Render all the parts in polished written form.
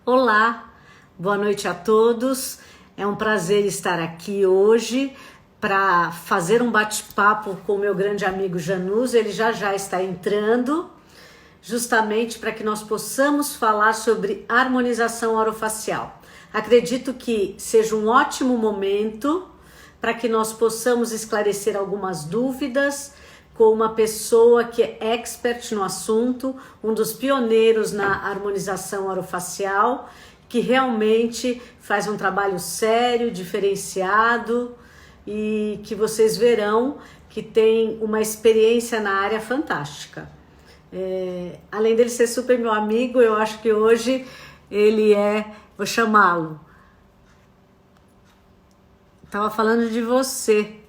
Olá, boa noite a todos. É um prazer estar aqui hoje para fazer um bate-papo com o meu grande amigo Janus. Ele já está entrando, justamente para que nós possamos falar sobre harmonização orofacial. Acredito que seja um ótimo momento para que nós possamos esclarecer algumas dúvidas com uma pessoa que é expert no assunto, um dos pioneiros na harmonização orofacial, que realmente faz um trabalho sério, diferenciado e que vocês verão que tem uma experiência na área fantástica. Além dele ser super meu amigo, eu acho que hoje ele vou chamá-lo. Estava falando de você.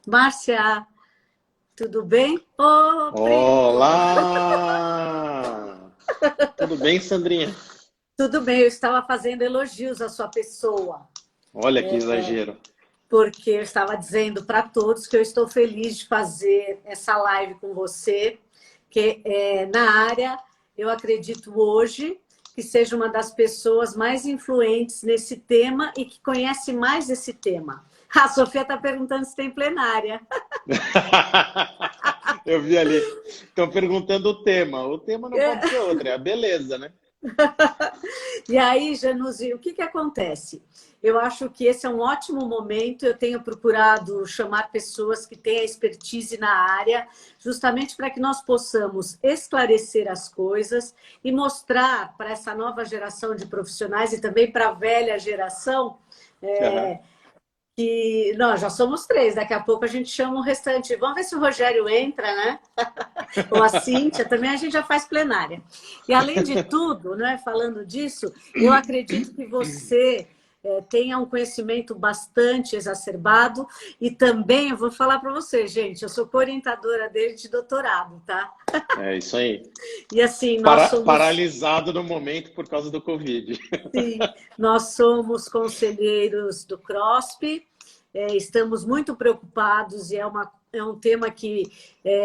Márcia, tudo bem? Ô, primo! Olá! Tudo bem, Sandrinha? Tudo bem, eu estava fazendo elogios à sua pessoa, Olha que exagero. porque eu estava dizendo para todos que eu estou feliz de fazer essa live com você, que na área, eu acredito hoje que seja uma das pessoas mais influentes nesse tema e que conhece mais esse tema. A Sofia está perguntando se tem plenária. Eu vi ali. Estão perguntando o tema. O tema não pode ser outro, é a beleza, né? E aí, Januzzi, o que acontece? Eu acho que esse é um ótimo momento. Eu tenho procurado chamar pessoas que têm a expertise na área, justamente para que nós possamos esclarecer as coisas e mostrar para essa nova geração de profissionais e também para a velha geração Aham. que nós já somos três. Daqui a pouco a gente chama o restante. Vamos ver se o Rogério entra, né? Ou a Cíntia, também a gente já faz plenária. E além de tudo, né, falando disso, eu acredito que você tenha um conhecimento bastante exacerbado e também, eu vou falar para você, gente, eu sou orientadora dele de doutorado, tá? É isso aí. E assim, nós somos, Paralisado no momento por causa do Covid. sim, nós somos conselheiros do CROSP, estamos muito preocupados e é um tema que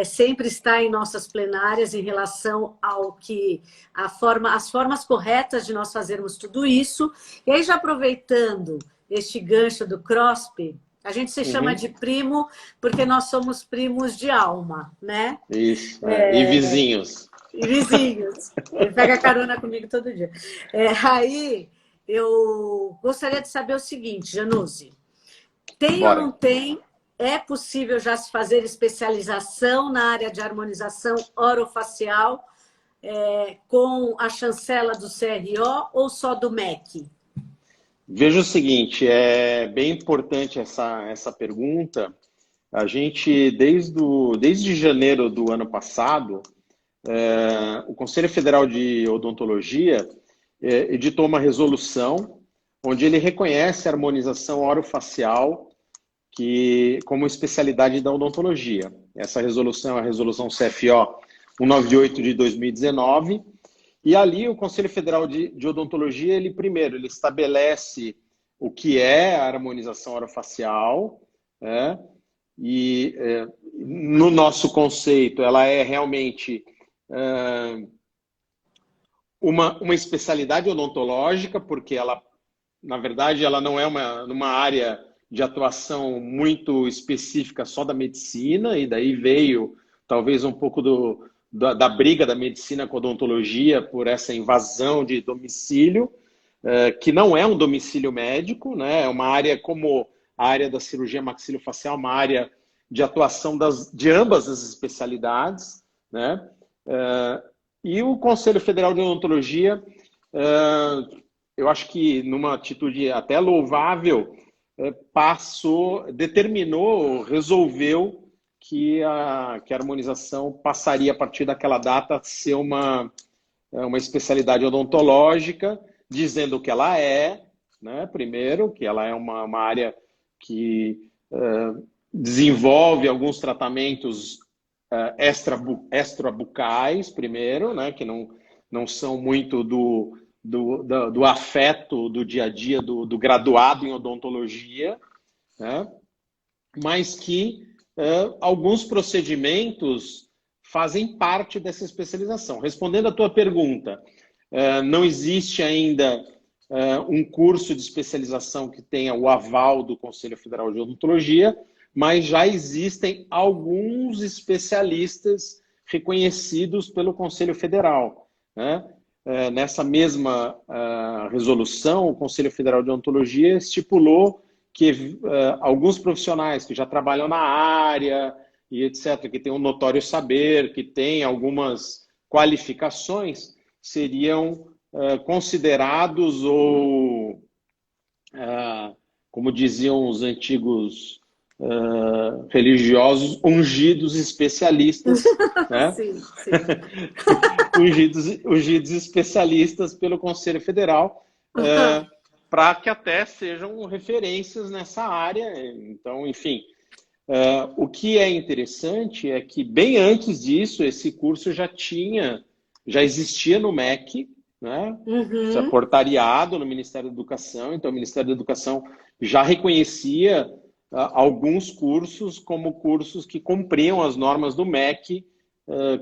sempre está em nossas plenárias em relação ao que as formas corretas de nós fazermos tudo isso. E aí, já aproveitando este gancho do CROSP, a gente se chama Uhum. de primo porque nós somos primos de alma, né? Isso. E vizinhos. E vizinhos. Ele pega carona comigo todo dia. Aí, eu gostaria de saber o seguinte, Januse. Tem ou não Bora. tem? É possível já se fazer especialização na área de harmonização orofacial com a chancela do CRO ou só do MEC? Veja o seguinte, é bem importante essa pergunta. A gente, desde janeiro do ano passado, o Conselho Federal de Odontologia editou uma resolução onde ele reconhece a harmonização orofacial como especialidade da odontologia. Essa resolução é a resolução CFO 198 de 2019. E ali o Conselho Federal de Odontologia, ele estabelece o que é a harmonização orofacial, né? E no nosso conceito, ela é realmente uma especialidade odontológica, porque ela, na verdade, ela não é uma área de atuação muito específica só da medicina, e daí veio talvez um pouco da briga da medicina com a odontologia por essa invasão de domicílio, que não é um domicílio médico, né? É uma área como a área da cirurgia maxilofacial, uma área de atuação de ambas as especialidades, né? E o Conselho Federal de Odontologia, eu acho que numa atitude até louvável, determinou, resolveu que a harmonização passaria a partir daquela data a ser uma especialidade odontológica, dizendo que ela é, né, primeiro, que ela é uma área que desenvolve alguns tratamentos extrabucais, primeiro, né, que não são muito do afeto do dia a dia do graduado em odontologia, né? Mas que alguns procedimentos fazem parte dessa especialização. Respondendo à tua pergunta, não existe ainda um curso de especialização que tenha o aval do Conselho Federal de Odontologia, mas já existem alguns especialistas reconhecidos pelo Conselho Federal, né? Nessa mesma resolução, o Conselho Federal de Odontologia estipulou que alguns profissionais que já trabalham na área e etc., que têm um notório saber, que têm algumas qualificações, seriam considerados ou, como diziam os antigos religiosos, ungidos especialistas, né? Sim, sim. ungidos especialistas pelo Conselho Federal, para que até sejam referências nessa área. Então, enfim, o que é interessante é que bem antes disso, esse curso já existia no MEC, né? Isso é portariado no Ministério da Educação, então o Ministério da Educação já reconhecia alguns cursos como cursos que cumpriam as normas do MEC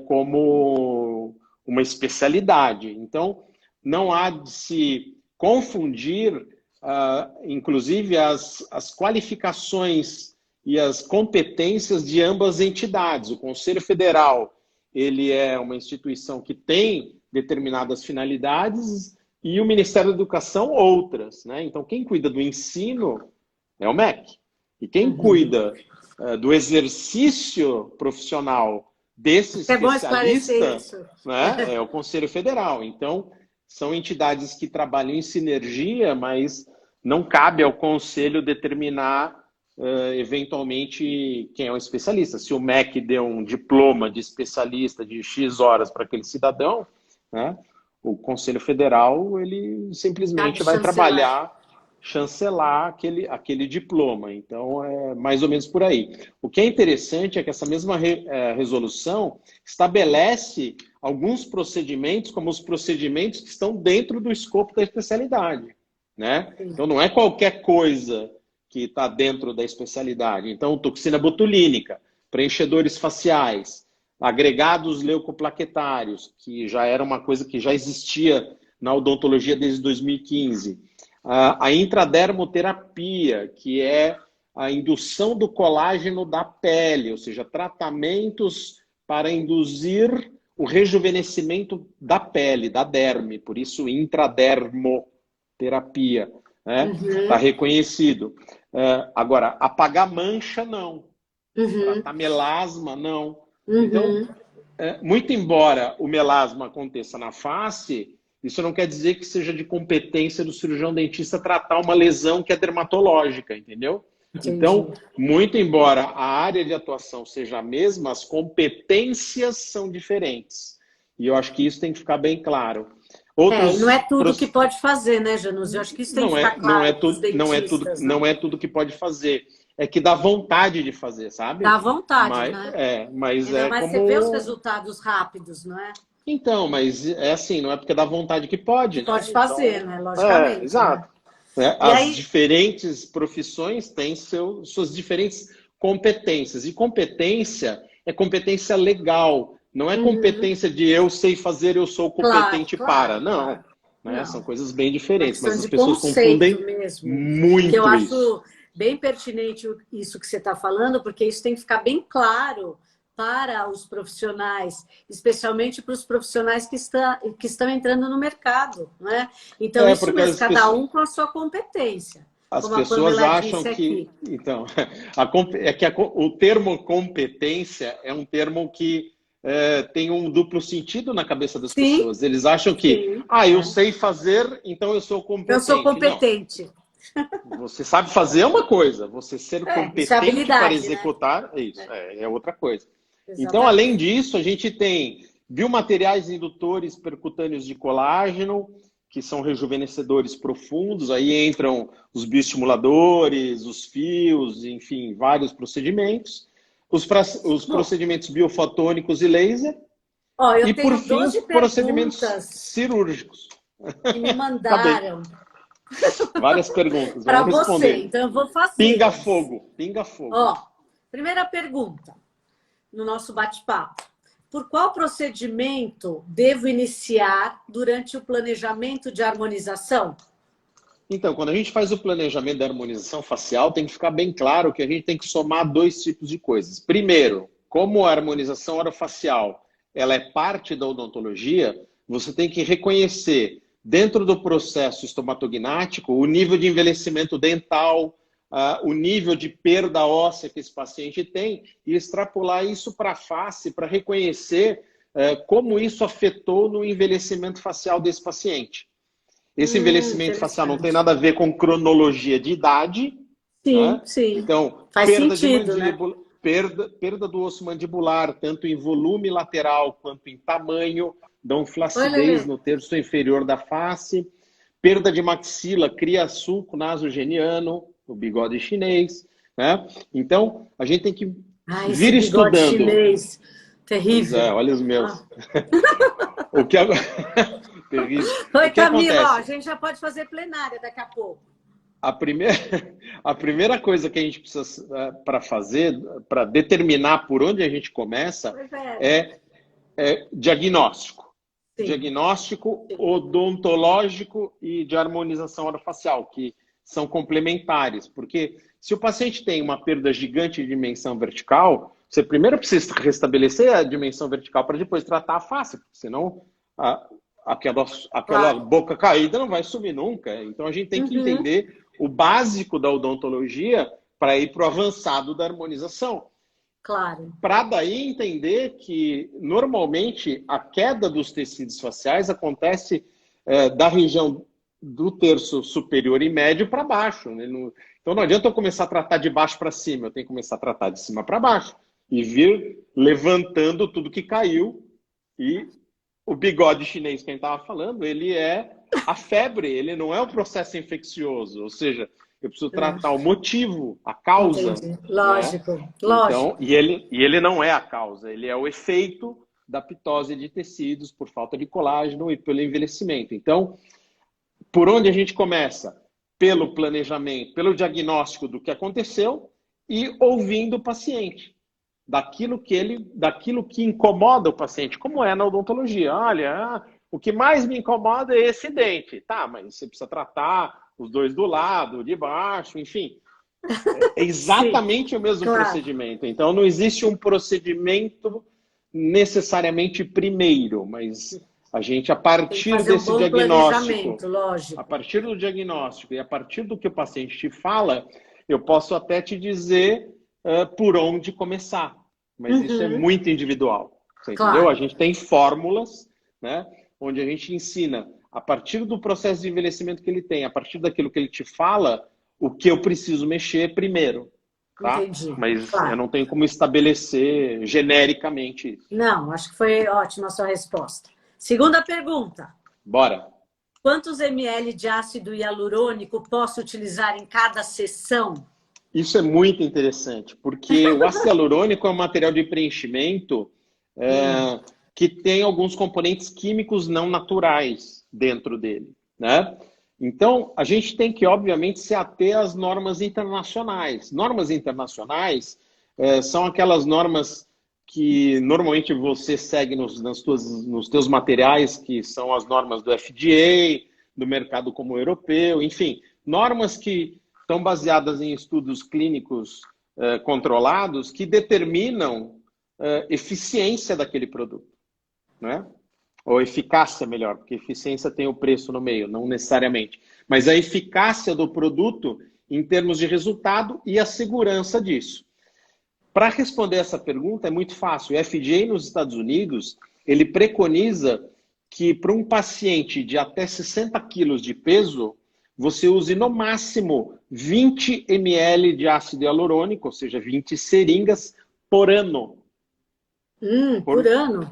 como uma especialidade. Então, não há de se confundir, inclusive, as qualificações e as competências de ambas as entidades. O Conselho Federal, ele é uma instituição que tem determinadas finalidades e o Ministério da Educação outras, né? Então, quem cuida do ensino é o MEC. E quem cuida do exercício profissional desse especialista, né, é o Conselho Federal. Então, são entidades que trabalham em sinergia, mas não cabe ao Conselho determinar, eventualmente, quem é um especialista. Se o MEC deu um diploma de especialista de X horas para aquele cidadão, né, o Conselho Federal ele simplesmente vai trabalhar, chancelar aquele diploma. Então, é mais ou menos por aí. O que é interessante é que essa mesma resolução estabelece alguns procedimentos, como os procedimentos que estão dentro do escopo da especialidade, né? Então, não é qualquer coisa que está dentro da especialidade. Então, toxina botulínica, preenchedores faciais, agregados leucoplaquetários, que já era uma coisa que já existia na odontologia desde 2015. A intradermoterapia, que é a indução do colágeno da pele, ou seja, tratamentos para induzir o rejuvenescimento da pele, da derme, por isso intradermoterapia, né? Está reconhecido. Agora, apagar mancha, não. Tratar melasma, não. Então, muito embora o melasma aconteça na face, isso não quer dizer que seja de competência do cirurgião dentista tratar uma lesão que é dermatológica, entendeu? Entendi. Então, muito embora a área de atuação seja a mesma, as competências são diferentes. E eu acho que isso tem que ficar bem claro. Não é tudo que pode fazer, né, Janus? Eu acho que isso tem que ficar claro. Não é tudo que pode fazer. É que dá vontade de fazer, sabe? Dá vontade, né? Mas você vê os resultados rápidos, não é? Então, mas é assim, não é porque dá vontade que pode, né? Pode fazer, então, né? Logicamente. Exato. Né? As diferentes profissões têm suas diferentes competências. E competência é competência legal. Não é competência de eu sei fazer, eu sou competente para. Não. Né? São coisas bem diferentes. Mas as pessoas confundem mesmo, muito eu isso. Acho bem pertinente isso que você está falando, porque isso tem que ficar bem claro para os profissionais, especialmente para os profissionais que estão entrando no mercado, né? Então, isso mesmo, cada um com a sua competência. As pessoas acham que... Então, o termo competência é um termo que tem um duplo sentido na cabeça das pessoas. Eles acham que, eu sei fazer, então eu sou competente. Eu sou competente. Não. Você sabe fazer é uma coisa, você ser competente para executar, né? Isso é outra coisa. Exatamente. Então, além disso, a gente tem biomateriais indutores percutâneos de colágeno, que são rejuvenescedores profundos, aí entram os bioestimuladores, os fios, enfim, vários procedimentos. Os procedimentos biofotônicos e laser. E, por fim, os procedimentos cirúrgicos. que me Tá bem. mandaram Várias perguntas, para vamos você. responder. Então, eu vou fazer. Pinga fogo, pinga fogo. Ó, primeira pergunta no nosso bate-papo. Por qual procedimento devo iniciar durante o planejamento de harmonização? Então, quando a gente faz o planejamento da harmonização facial, tem que ficar bem claro que a gente tem que somar dois tipos de coisas. Primeiro, como a harmonização orofacial ela é parte da odontologia, você tem que reconhecer, dentro do processo estomatognático, o nível de envelhecimento dental, o nível de perda óssea que esse paciente tem e extrapolar isso para a face, para reconhecer como isso afetou no envelhecimento facial desse paciente. Esse envelhecimento facial não tem nada a ver com cronologia de idade. Sim, Né? sim. Então, faz perda sentido, de mandíbula, né? Perda do osso mandibular, tanto em volume lateral quanto em tamanho, dão flacidez no terço inferior da face. Perda de maxila, cria sulco nasogeniano, o bigode chinês. Né? Então, a gente tem que vir estudando. Chinês, terrível. Pois é, olha os meus. O que agora... terrível. Oi, o que Camila, acontece? Ó, a gente já pode fazer plenária daqui a pouco. A primeira coisa que a gente precisa para fazer, para determinar por onde a gente começa, é diagnóstico. Sim. Diagnóstico odontológico e de harmonização orofacial, que são complementares. Porque se o paciente tem uma perda gigante de dimensão vertical, você primeiro precisa restabelecer a dimensão vertical para depois tratar a face, porque senão aquela boca caída não vai sumir nunca. Então a gente tem que entender o básico da odontologia para ir para o avançado da harmonização. Claro. Para daí entender que, normalmente, a queda dos tecidos faciais acontece da região do terço superior e médio para baixo. Né? Então não adianta eu começar a tratar de baixo para cima, eu tenho que começar a tratar de cima para baixo e vir levantando tudo que caiu. E o bigode chinês que a gente estava falando, ele é a febre, ele não é um processo infeccioso, ou seja, eu preciso tratar o motivo, a causa. Entendi. Lógico, né? lógico. Então, e ele não é a causa, ele é o efeito da pitose de tecidos por falta de colágeno e pelo envelhecimento. Então, por onde a gente começa? Pelo planejamento, pelo diagnóstico do que aconteceu e ouvindo o paciente. Daquilo que incomoda o paciente, como é na odontologia. Olha, o que mais me incomoda é esse dente. Tá, mas você precisa tratar os dois do lado, de baixo, enfim. É exatamente o mesmo procedimento. Então, não existe um procedimento necessariamente primeiro, mas a gente, a partir desse diagnóstico, lógico. a partir do diagnóstico e a partir do que o paciente te fala, eu posso até te dizer por onde começar. Mas isso é muito individual. Você entendeu? A gente tem fórmulas, né, onde a gente ensina, a partir do processo de envelhecimento que ele tem, a partir daquilo que ele te fala, o que eu preciso mexer primeiro. Tá? Entendi. Mas eu não tenho como estabelecer genericamente isso. Não, acho que foi ótima a sua resposta. Segunda pergunta. Bora. Quantos ml de ácido hialurônico posso utilizar em cada sessão? Isso é muito interessante, porque o ácido hialurônico é um material de preenchimento que tem alguns componentes químicos não naturais dentro dele, né? Então, a gente tem que, obviamente, se ater às normas internacionais. Normas internacionais são aquelas normas que normalmente você segue nos teus materiais, que são as normas do FDA, do mercado comum europeu, enfim, normas que estão baseadas em estudos clínicos controlados que determinam eficiência daquele produto, né? Ou eficácia, melhor, porque eficiência tem o preço no meio, não necessariamente. Mas a eficácia do produto em termos de resultado e a segurança disso. Para responder essa pergunta é muito fácil. O FDA nos Estados Unidos, ele preconiza que para um paciente de até 60 quilos de peso, você use no máximo 20 ml de ácido hialurônico, ou seja, 20 seringas por ano. Por ano?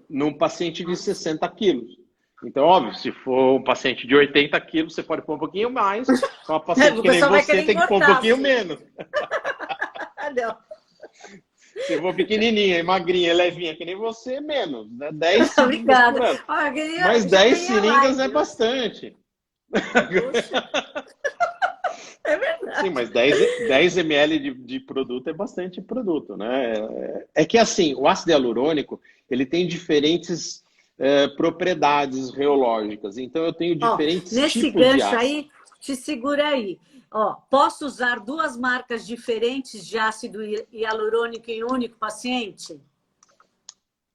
Num paciente de 60 quilos. Então, óbvio, se for um paciente de 80 quilos, você pode pôr um pouquinho mais. Se uma paciente que nem você, tem que pôr um pouquinho menos. Não. Se eu for pequenininha e magrinha, levinha que nem você, menos, né? 10 seringas por Obrigada. ano. Ó, Mas já 10 ganhei a seringas é live. bastante. Poxa, é Sim, verdade. mas 10 ml de produto é bastante produto, né? É que assim, o ácido hialurônico, ele tem diferentes propriedades reológicas. Então, eu tenho Ó, diferentes nesse tipos de gancho ácido. aí, te segura aí. Ó, posso usar duas marcas diferentes de ácido hialurônico em um único paciente?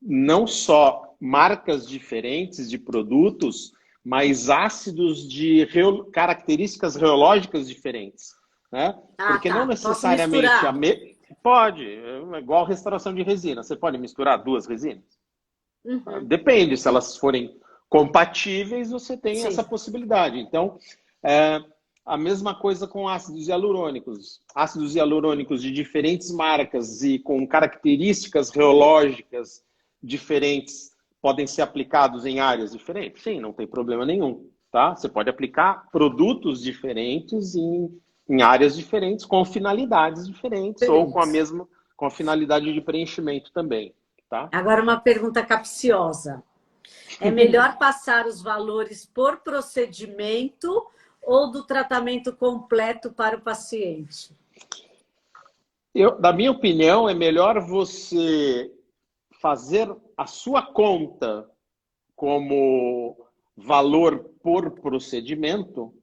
Não só marcas diferentes de produtos, mas ácidos de características reológicas diferentes, né? Ah, Porque não tá. Posso necessariamente misturar? pode, é igual restauração de resina. Você pode misturar duas resinas? Uhum. Depende, se elas forem compatíveis, você tem essa Sim. possibilidade. Então, é, a mesma coisa com ácidos hialurônicos. Ácidos hialurônicos de diferentes marcas e com características reológicas diferentes podem ser aplicados em áreas diferentes? Sim, não tem problema nenhum. Tá? Você pode aplicar produtos diferentes em áreas diferentes, com finalidades diferentes, ou com a Diferentes. mesma, com a finalidade de preenchimento também. Tá? Agora, uma pergunta capciosa. É melhor passar os valores por procedimento ou do tratamento completo para o paciente? Na minha opinião, é melhor você fazer a sua conta como valor por procedimento,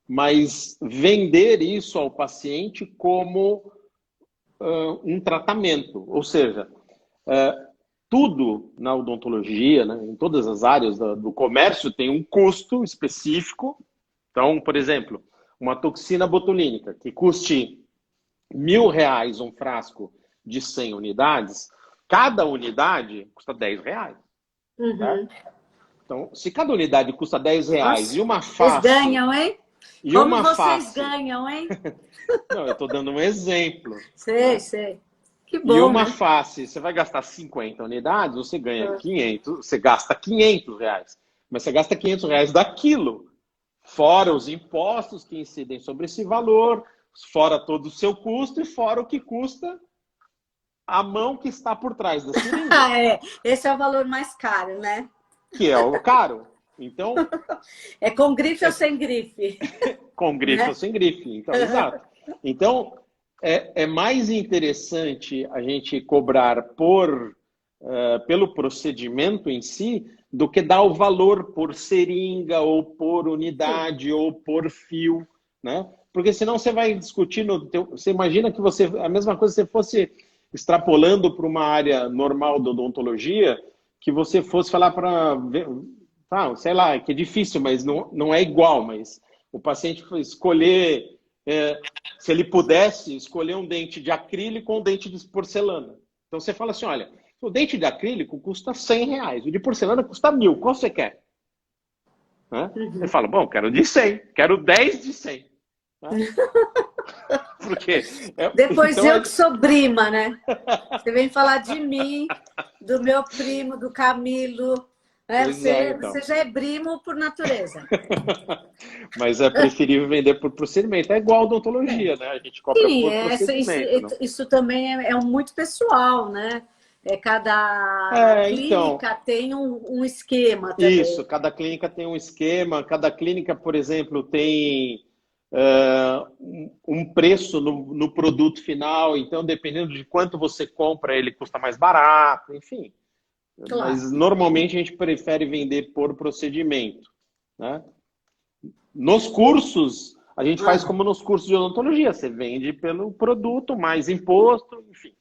mas vender isso ao paciente como um tratamento. Ou seja, tudo na odontologia, né, em todas as áreas do comércio, tem um custo específico. Então, por exemplo, uma toxina botulínica que custe R$ 1.000 um frasco de 100 unidades, cada unidade custa R$ 10. Certo? Uhum. Então, se cada unidade custa R$ 10 Nossa, e uma vocês face, ganham, hein? e Como uma vocês face, ganham, hein? não, eu estou dando um exemplo, Sei, né? sei. Que E bom, uma né? face, você vai gastar 50 unidades, você ganha 500, você gasta R$ 500, mas você gasta R$ 500 daquilo, fora os impostos que incidem sobre esse valor, fora todo o seu custo e fora o que custa a mão que está por trás da seringa, Ah, é. Esse é o valor mais caro, né? que é o caro. Então, É com grife ou é sem grife, com grife ou né? sem grife. Então, exato. Então, é mais interessante a gente cobrar pelo procedimento em si do que dar o valor por seringa ou por Sim. unidade ou por fio, né? Porque senão você vai discutir você imagina que a mesma coisa se você fosse extrapolando para uma área normal da odontologia, que você fosse falar para sei lá, que é difícil, mas não é igual, mas o paciente foi escolher, se ele pudesse, escolher um dente de acrílico ou um dente de porcelana. Então você fala assim, olha, o dente de acrílico custa R$ 100, o de porcelana custa 1.000, qual você quer? Né? Ele Uhum. fala, bom, quero de 100, quero 10 de 100. Né? Porque, Depois então, eu que sou prima, né? Você vem falar de mim, do meu primo, do Camilo. Né? pois é, Você então. já é primo por natureza. Mas é preferível vender por procedimento. É igual a É. odontologia, né? A gente cobra Sim, por procedimento, não? isso também é muito pessoal, né? Cada Então, clínica tem um esquema isso, também. cada clínica tem um esquema, cada clínica, por exemplo, tem um preço no produto final, então dependendo de quanto você compra, ele custa mais barato, enfim. Claro. Mas normalmente a gente prefere vender por procedimento, né? Nos cursos, a gente faz Ah, como nos cursos de odontologia, você vende pelo produto, mais imposto, enfim. E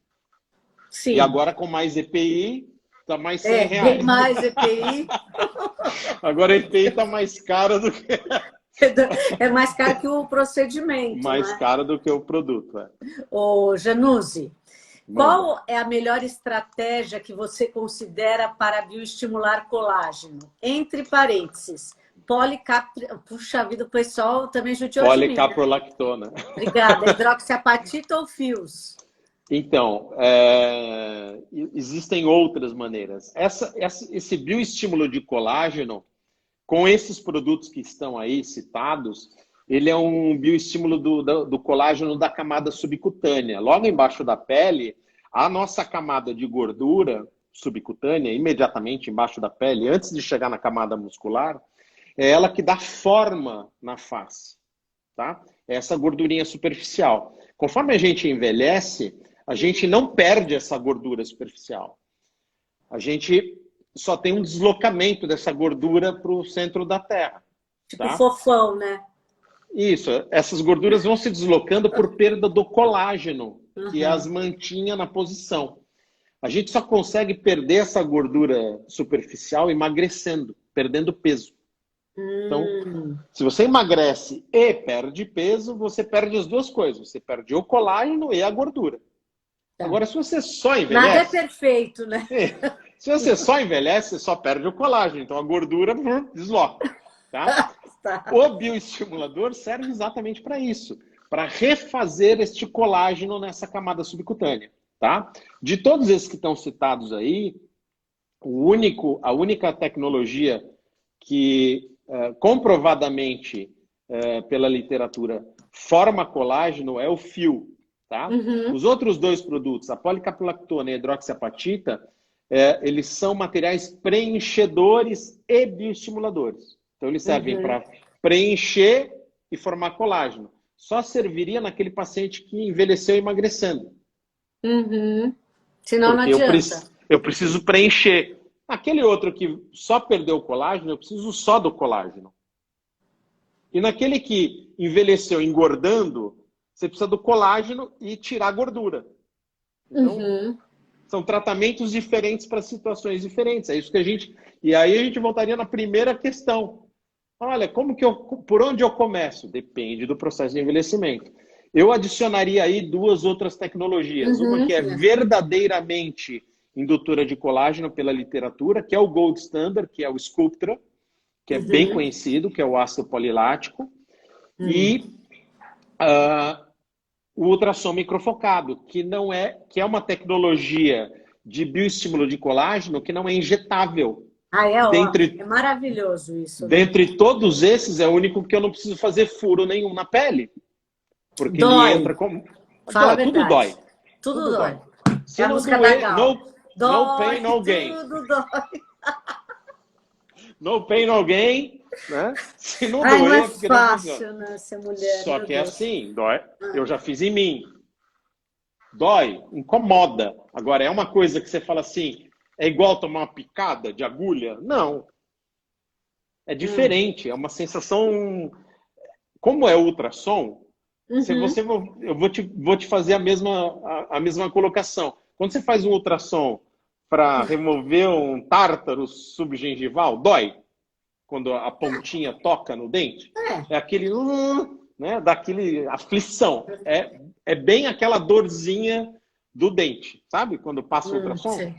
sim, agora com mais EPI, tá mais 100 bem reais. mais EPI. Agora a EPI tá mais cara do que É mais caro que o procedimento, mais né? cara do que o produto. Ô, Januse, Manda. qual é a melhor estratégia que você considera para bioestimular colágeno? Entre parênteses, policap... Puxa vida, o pessoal também judiou de mim, né? Policaprolactona. Obrigada. Hidroxiapatita ou fios? Então, existem outras maneiras. Esse bioestímulo de colágeno, com esses produtos que estão aí citados, ele é um bioestímulo do colágeno da camada subcutânea. Logo embaixo da pele, A nossa camada de gordura subcutânea, imediatamente embaixo da pele, antes de chegar na camada muscular, é ela que dá forma na face, tá? Essa gordurinha superficial. Conforme a gente envelhece, a gente não perde essa gordura superficial. A gente só tem um deslocamento dessa gordura para o centro da Terra. Tipo Tá? fofão, né? Isso, essas gorduras vão se deslocando por perda do colágeno, que as mantinha na posição. A gente só consegue perder essa gordura superficial emagrecendo, perdendo peso. Então, se você emagrece e perde peso, você perde as duas coisas. Você perde o colágeno e a gordura. Tá. Agora, se você só envelhece... Nada é perfeito, né? Se você só envelhece, você só perde o colágeno. Então, a gordura desloca. Tá? Tá. O bioestimulador serve exatamente para isso. Para refazer este colágeno nessa camada subcutânea. Tá? De todos esses que estão citados aí, a única tecnologia que comprovadamente pela literatura forma colágeno é o fio. Tá? Os outros dois produtos, a policaprolactona e a hidroxiapatita, eles são materiais preenchedores e bioestimuladores. Então eles servem para preencher e formar colágeno. Só serviria naquele paciente que envelheceu emagrecendo. Senão não adianta. Eu preciso preencher. Aquele outro que só perdeu o colágeno, eu preciso só do colágeno. E naquele que envelheceu engordando, você precisa do colágeno e tirar a gordura. Então, são tratamentos diferentes para situações diferentes. É isso que a gente... E aí a gente voltaria na primeira questão. Olha, por onde eu começo? Depende do processo de envelhecimento. Eu adicionaria aí duas outras tecnologias. Uma que é verdadeiramente indutora de colágeno pela literatura, que é o Gold Standard, que é o Sculptra, que é bem conhecido, que é o ácido polilático. E o ultrassom microfocado, que é uma tecnologia de bioestímulo de colágeno que não é injetável. É maravilhoso isso. Né? Dentre todos esses, é o único que eu não preciso fazer furo nenhum na pele. Porque dói. ele entra como... Tudo dói. Tudo dói. Se é não a música doer, da Gal. no pain, no gain. Tudo dói. No pain, no gain. Né? Se não doer, não é porque fácil, né, ser mulher. Só que é assim, dói. Eu já fiz em mim. Dói, incomoda. Agora, é uma coisa que você fala assim, é igual tomar uma picada de agulha? Não. É diferente, é uma sensação... Como é ultrassom, eu vou te fazer a mesma colocação. Quando você faz um ultrassom para remover um tártaro subgengival, dói? Quando a pontinha toca no dente? É aquele... né, daquele aflição. É bem aquela dorzinha do dente, sabe? Quando passa o ultrassom. Sim.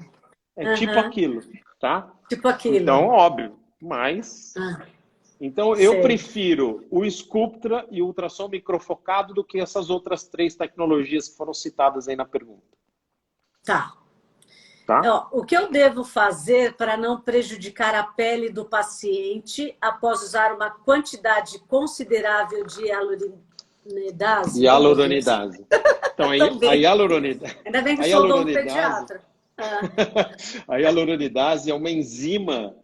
É tipo aquilo, tá? Tipo aquilo. Então, óbvio, mas... Então, eu prefiro o Sculptra e o ultrassom microfocado do que essas outras três tecnologias que foram citadas aí na pergunta. Tá? O que eu devo fazer para não prejudicar a pele do paciente após usar uma quantidade considerável de hialuronidase? Hialuronidase. Então, a hialuronidase... Ainda bem que sou pediatra. A hialuronidase é uma enzima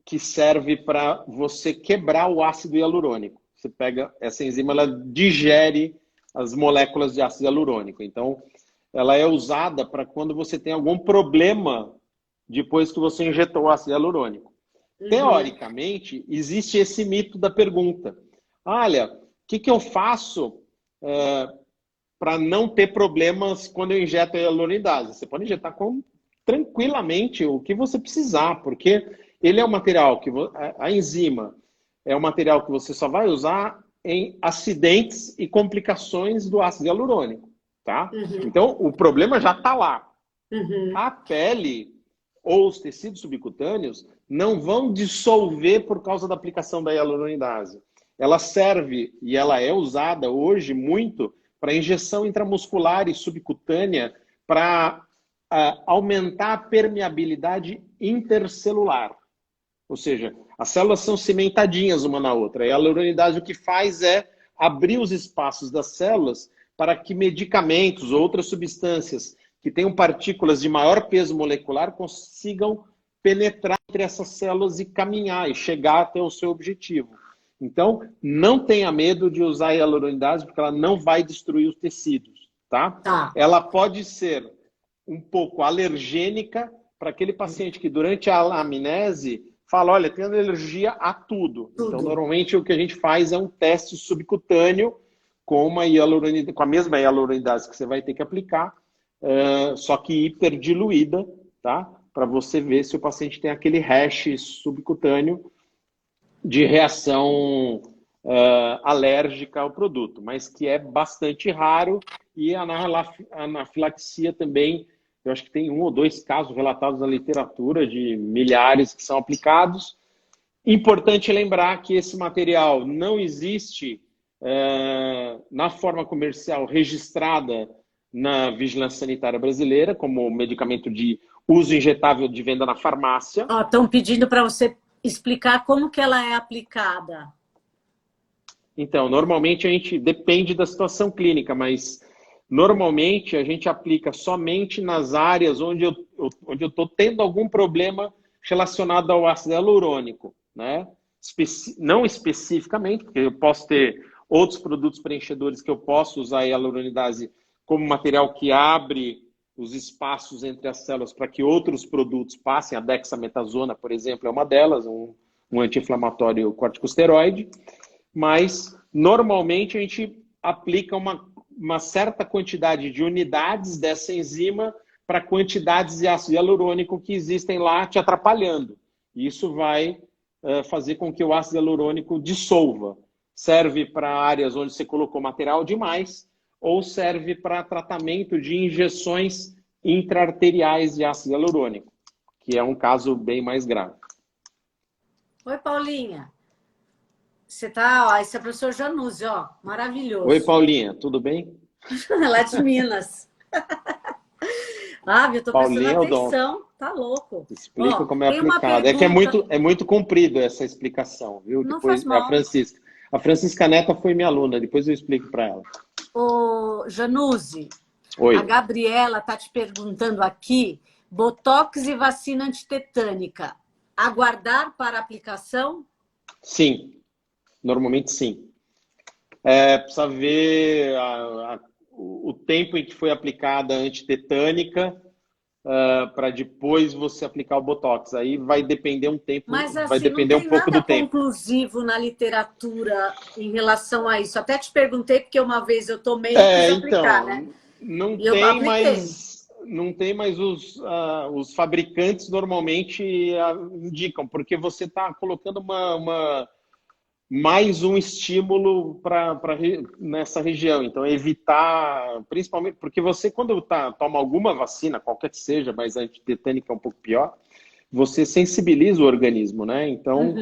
que serve para você quebrar o ácido hialurônico. Você pega essa enzima, ela digere as moléculas de ácido hialurônico. Então, ela é usada para quando você tem algum problema depois que você injetou o ácido hialurônico. Teoricamente, existe esse mito da pergunta. Olha, o que eu faço para não ter problemas quando eu injeto a hialuronidase? Você pode injetar tranquilamente o que você precisar, porque ele é um material que a enzima é um material que você só vai usar em acidentes e complicações do ácido hialurônico, tá? Então, o problema já está lá. A pele ou os tecidos subcutâneos não vão dissolver por causa da aplicação da hialuronidase. Ela serve e ela é usada hoje muito para injeção intramuscular e subcutânea para aumentar a permeabilidade intercelular. Ou seja, as células são cimentadinhas uma na outra. E a hialuronidase o que faz é abrir os espaços das células para que medicamentos ou outras substâncias que tenham partículas de maior peso molecular consigam penetrar entre essas células e caminhar e chegar até o seu objetivo. Então, não tenha medo de usar a hialuronidase, porque ela não vai destruir os tecidos, tá? Tá. Ela pode ser um pouco alergênica para aquele paciente que durante a anamnese fala, olha, tem alergia a tudo. Então, normalmente, o que a gente faz é um teste subcutâneo com com a mesma hialuronidase que você vai ter que aplicar, só que hiperdiluída, tá? Para você ver se o paciente tem aquele rash subcutâneo de reação alérgica ao produto, mas que é bastante raro, e a anafilaxia também, eu acho que tem 1 ou 2 casos relatados na literatura de milhares que são aplicados. Importante lembrar que esse material não existe na forma comercial registrada na Vigilância Sanitária Brasileira, como medicamento de uso injetável de venda na farmácia. Estão pedindo para você explicar como que ela é aplicada. Então, normalmente a gente depende da situação clínica, mas normalmente a gente aplica somente nas áreas onde eu estou tendo algum problema relacionado ao ácido hialurônico, né? Não especificamente, porque eu posso ter outros produtos preenchedores que eu posso usar a hialuronidase como material que abre os espaços entre as células para que outros produtos passem. A dexametasona, por exemplo, é uma delas, um anti-inflamatório corticosteroide. Mas, normalmente, a gente aplica uma certa quantidade de unidades dessa enzima para quantidades de ácido hialurônico que existem lá te atrapalhando. Isso vai fazer com que o ácido hialurônico dissolva. Serve para áreas onde você colocou material demais, ou serve para tratamento de injeções intraarteriais de ácido hialurônico, que é um caso bem mais grave. Oi, Paulinha. Você tá, ó, esse é o professor Januzzi, ó, maravilhoso. Oi, Paulinha, tudo bem? Lá de Minas. Eu tô Paulinha prestando atenção, tá louco. Explica como é aplicado. É que é muito comprido essa explicação, viu? Não Depois faz mal. A Francisca Neta foi minha aluna, depois eu explico para ela. Ô, Januzzi, Oi. A Gabriela tá te perguntando aqui, botox e vacina antitetânica, aguardar para aplicação? Sim, normalmente sim. Precisa ver o tempo em que foi aplicada a antitetânica para depois você aplicar o botox. Aí vai depender um tempo, Mas assim, vai depender um pouco do tempo. Não tem nada conclusivo na literatura em relação a isso. Até te perguntei porque uma vez eu tomei e quis aplicar, né? Não tem, mas os fabricantes normalmente indicam, porque você está colocando mais um estímulo nessa região. Então, evitar, principalmente, porque você, quando toma alguma vacina, qualquer que seja, mas a antitetânica é um pouco pior, você sensibiliza o organismo, né? Então,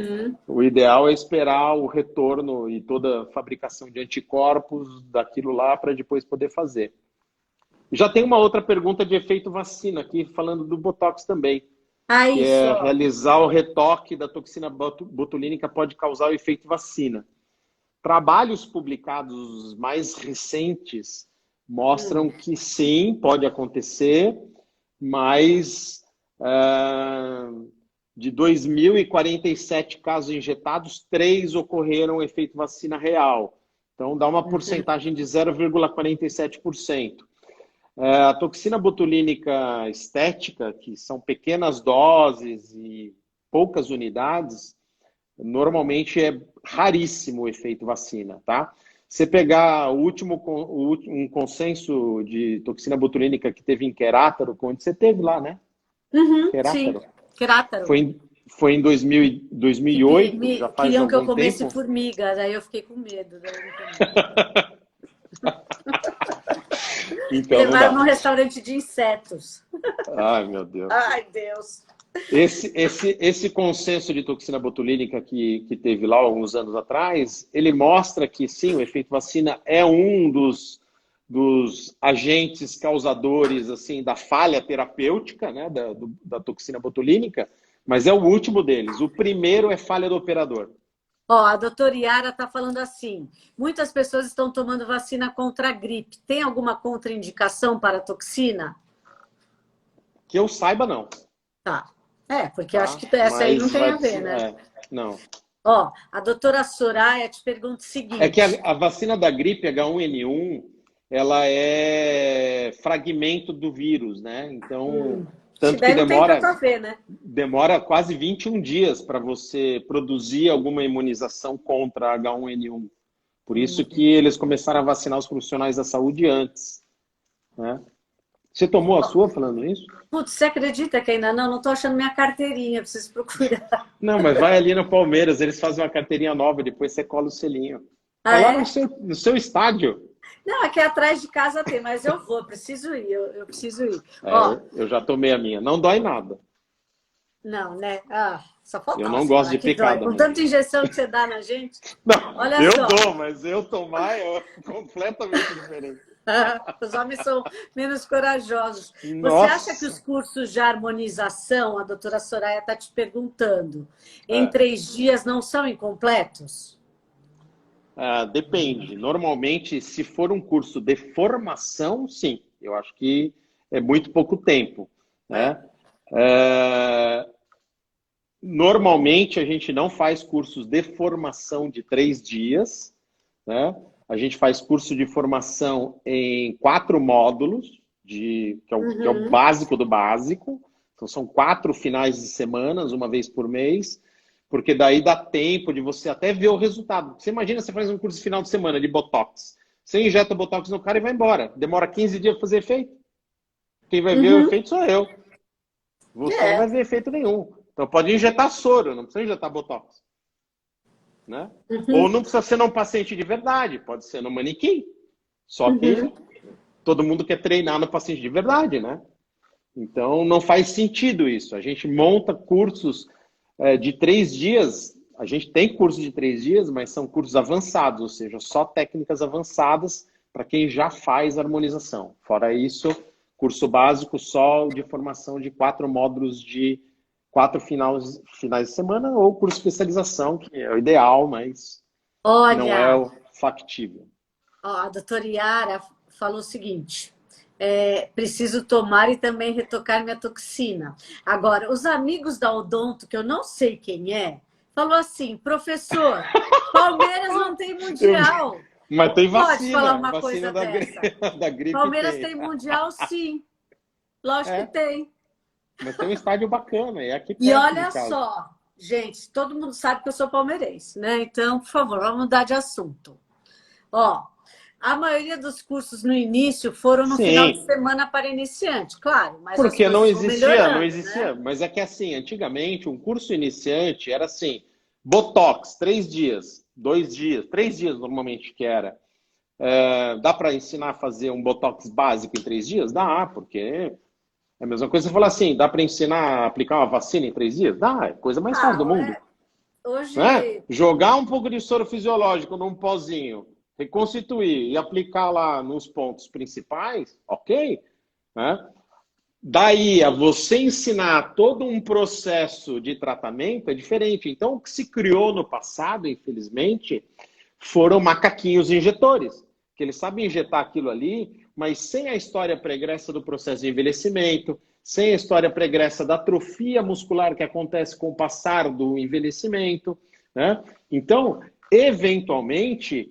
o ideal é esperar o retorno e toda a fabricação de anticorpos daquilo lá para depois poder fazer. Já tem uma outra pergunta de efeito vacina aqui, falando do Botox também. Que é realizar o retoque da toxina botulínica pode causar o efeito vacina. Trabalhos publicados mais recentes mostram que sim, pode acontecer, mas de 2.047 casos injetados, 3 ocorreram efeito vacina real. Então, dá uma porcentagem de 0,47%. A toxina botulínica estética, que são pequenas doses e poucas unidades, normalmente é raríssimo o efeito vacina, tá? Você pegar um consenso de toxina botulínica que teve em Querétaro, onde você teve lá, né? Sim, Querétaro. Foi em 2008, já faz queriam algum que eu comesse tempo. Formigas, aí eu fiquei com medo. Então, levaram num restaurante de insetos. Ai, meu Deus. Ai, Deus. Esse consenso de toxina botulínica que teve lá alguns anos atrás, ele mostra que, sim, o efeito vacina é um dos agentes causadores assim, da falha terapêutica, né, da toxina botulínica, mas é o último deles. O primeiro é falha do operador. Ó, a doutora Yara está falando assim: muitas pessoas estão tomando vacina contra a gripe. Tem alguma contraindicação para a toxina? Que eu saiba, não, Tá. É, porque eu acho tá? que essa aí não Mas tem a ver, né? não. Ó, a doutora Soraya te pergunta o É que seguinte. a vacina da gripe H1N1, ela é fragmento do vírus, né? Então, Acho que tanto que daí não tem tanto a ver, né? demora quase 21 dias para você produzir alguma imunização contra H1N1. Por isso que eles começaram a vacinar os profissionais da saúde antes, né? Você tomou a sua falando isso? Putz, você acredita que ainda não? Não estou achando minha carteirinha, preciso procurar. Não, mas vai ali no Palmeiras, eles fazem uma carteirinha nova, depois você cola o selinho. É Ah, lá é? no seu estádio. Não, aqui atrás de casa tem, mas eu vou, preciso ir, eu preciso ir. É, Ó, eu já tomei a minha. Não dói nada. não, né? Ah, só Eu faltava não você gosto falar de que dói. picada, Com mas. tanta injeção que você dá na gente, Não, olha eu só. dou, mas eu tomar é completamente diferente. Os homens são menos corajosos. Você acha que os Nossa! cursos de harmonização, a doutora Soraya está te perguntando, em É, 3 dias não são incompletos? depende. Normalmente, se for um curso de formação, sim. Eu acho que é muito pouco tempo, É. né? É, normalmente, a gente não faz cursos de formação de 3 dias, né? A gente faz curso de formação em 4 módulos, que é o Uhum. básico do básico. Então, são 4 finais de semana, uma vez por mês, porque daí dá tempo de você até ver o resultado. Você imagina, você faz um curso de final de semana de Botox. Você injeta Botox no cara e vai embora. Demora 15 dias para fazer efeito. Quem vai ver o Uhum. efeito sou eu. Você não vai É. ver efeito nenhum. Então, pode injetar soro, não precisa injetar Botox, né? Ou Uhum. não precisa ser num paciente de verdade, pode ser no manequim. Só que Uhum. todo mundo quer treinar no paciente de verdade, né? Então não faz sentido isso. A gente monta cursos de 3 dias. A gente tem curso de 3 dias, mas são cursos avançados, ou seja, só técnicas avançadas para quem já faz harmonização. Fora isso, curso básico só de formação de 4 módulos de 4 finais de semana, ou curso de especialização, que é o ideal, mas não é Olha, o factível. ó, a doutora Yara falou o seguinte: preciso tomar e também retocar minha toxina. Agora, os amigos da Odonto, que eu não sei quem é, falou assim: professor, Palmeiras não tem Eu mundial. Mas Como tem pode falar vacina, uma vacina coisa da, dessa? da gripe Palmeiras tem. tem mundial, sim. Lógico que É, tem. mas tem um estádio bacana, é aqui E perto de olha casa. só, gente, todo mundo sabe que eu sou palmeirense, né? Então, por favor, vamos mudar de assunto. Ó, a maioria dos cursos no início foram no final de Sim, semana para iniciante, claro, mas as porque não coisas vão existia, não melhorando, né? existia. Mas é que assim, antigamente, um curso iniciante era assim, Botox, 3 dias, 2 dias, 3 dias normalmente que era. Dá para ensinar a fazer um Botox básico em 3 dias? Dá, porque é a mesma coisa você falar assim, dá para ensinar a aplicar uma vacina em 3 dias? Dá, é a coisa mais fácil do Ah, mundo. Né? hoje, Jogar um pouco de soro fisiológico num pozinho, reconstituir e aplicar lá nos pontos principais, ok? Né? Daí a você ensinar todo um processo de tratamento é diferente. Então, o que se criou no passado, infelizmente, foram macaquinhos injetores, que eles sabem injetar aquilo ali, mas sem a história pregressa do processo de envelhecimento, sem a história pregressa da atrofia muscular que acontece com o passar do envelhecimento, né? Então, eventualmente,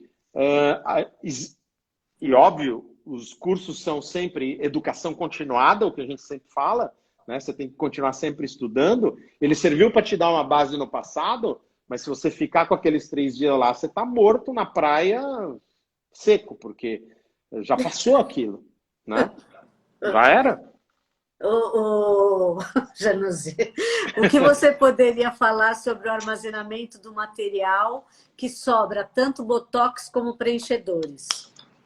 e óbvio, os cursos são sempre educação continuada, o que a gente sempre fala, né? Você tem que continuar sempre estudando. Ele serviu para te dar uma base no passado, mas se você ficar com aqueles 3 dias lá, você está morto na praia seco, porque já passou aquilo, né? Já era. o Januzzi, o que você poderia falar sobre o armazenamento do material que sobra tanto botox como preenchedores?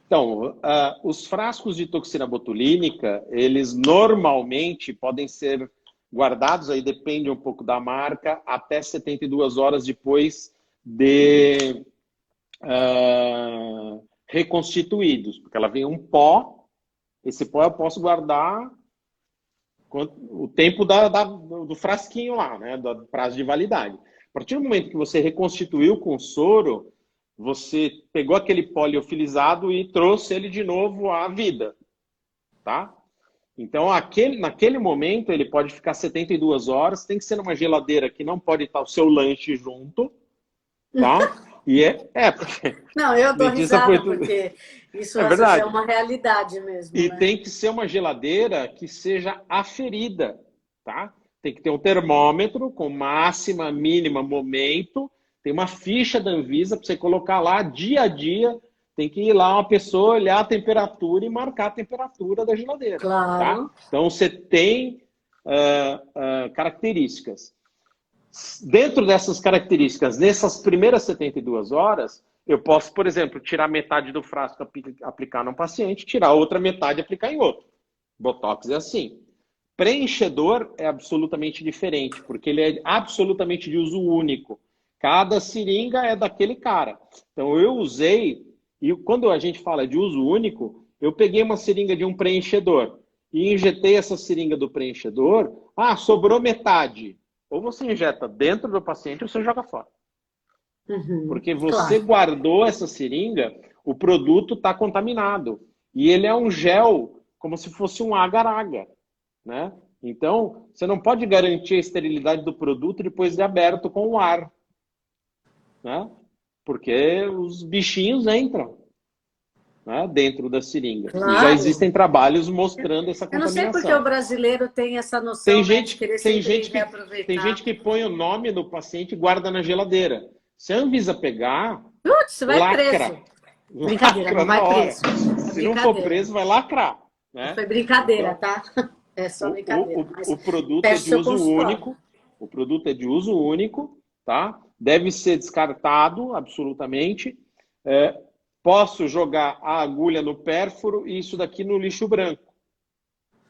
Então, os frascos de toxina botulínica, eles normalmente podem ser guardados, aí depende um pouco da marca, até 72 horas depois de reconstituídos, porque ela vem um pó, esse pó eu posso guardar o tempo do frasquinho lá, né, do prazo de validade. partir do momento que você reconstituiu com soro, você pegou aquele pó liofilizado e trouxe ele de novo à vida, tá? Então, naquele momento, ele pode ficar 72 horas, tem que ser numa geladeira que não pode estar o seu lanche junto, tá? E porque Não, eu dou dentista foi risada tudo. porque isso É às vezes é verdade. uma realidade mesmo, E né? tem que ser uma geladeira que seja aferida, tá? Tem que ter um termômetro com máxima, mínima, momento. Tem uma ficha da Anvisa para você colocar lá dia a dia. Tem que ir lá uma pessoa olhar a temperatura e marcar a temperatura da geladeira, tá? Claro. Então você tem características. Dentro dessas características, nessas primeiras 72 horas, eu posso, por exemplo, tirar metade do frasco, aplicar num paciente, tirar a outra metade e aplicar em outro. Botox é assim. Preenchedor é absolutamente diferente, porque ele é absolutamente de uso único. Cada seringa é daquele cara. Então eu usei, e quando a gente fala de uso único, eu peguei uma seringa de um preenchedor e injetei essa seringa do preenchedor. Ah, sobrou metade. Ou você injeta dentro do paciente ou você joga fora. Uhum, Porque você claro. guardou essa seringa, o produto está contaminado. E ele é um gel, como se fosse um agar-agar, né? Então, você não pode garantir a esterilidade do produto depois de aberto com o ar, né? Porque os bichinhos entram, né, dentro da seringa. E já Claro. existem trabalhos mostrando essa Eu não sei porque o contaminação. brasileiro tem essa Tem noção, né, de gente, querer tem sempre gente que, tem reaproveitar. gente que põe o nome do paciente e guarda na geladeira. Se a Anvisa pegar, Putz, vai preso. lacra. Brincadeira, Lacra não na vai hora. preso. É Se não for brincadeira. preso, vai lacrar, né? Foi brincadeira, Então, tá? É só o, o, brincadeira. o, Mas o produto é feche de seu uso consultório. único. O produto é de uso único, tá? Deve ser descartado, absolutamente. É, posso jogar a agulha no pérfuro e isso daqui no lixo branco,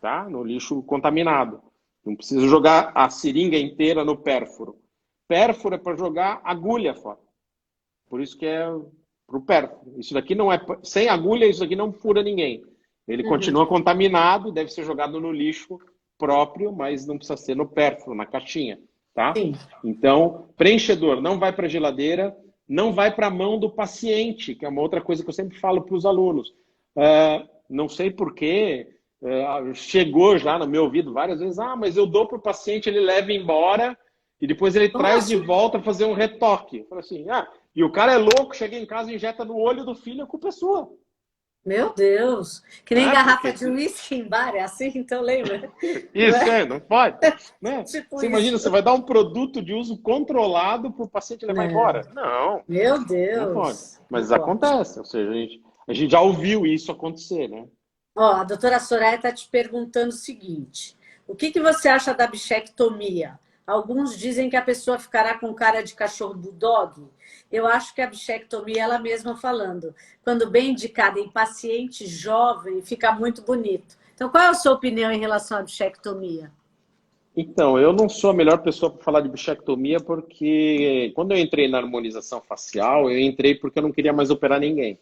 tá? No lixo contaminado. Não preciso jogar a seringa inteira no pérfuro. Pérfuro é para jogar agulha fora. Por isso que é para o pérfuro. Isso daqui não é. Sem agulha, isso daqui não fura ninguém. Ele Uhum. continua contaminado, deve ser jogado no lixo próprio, mas não precisa ser no pérfuro, na caixinha, tá? Sim. Então, preenchedor não vai para a geladeira, não vai para a mão do paciente, que é uma outra coisa que eu sempre falo para os alunos. Não sei porquê, chegou já no meu ouvido várias vezes, mas eu dou para o paciente, ele leva embora e depois ele traz de Nossa, volta fazer um retoque. Eu falo assim, e o cara é louco, chega em casa e injeta no olho do filho, a culpa é sua. meu Deus. Que nem Né? garrafa Porque de uísque em bar, é assim? Então lembra? Não isso, é? não pode. Né? Tipo Você imagina, isso. você vai dar um produto de uso controlado para o paciente levar Não. embora? Não, Meu não pode. Deus. Não Mas pode. acontece, ou seja, a gente já ouviu isso acontecer, né? Ó, a doutora Soraya está te perguntando o seguinte: o que você acha da bichectomia? Alguns dizem que a pessoa ficará com cara de cachorro bulldog. Eu acho que a bichectomia, ela mesma falando, quando bem indicada em paciente jovem, fica muito bonito. Então, qual é a sua opinião em relação à bichectomia? Então, eu não sou a melhor pessoa para falar de bichectomia porque quando eu entrei na harmonização facial, eu entrei porque eu não queria mais operar ninguém,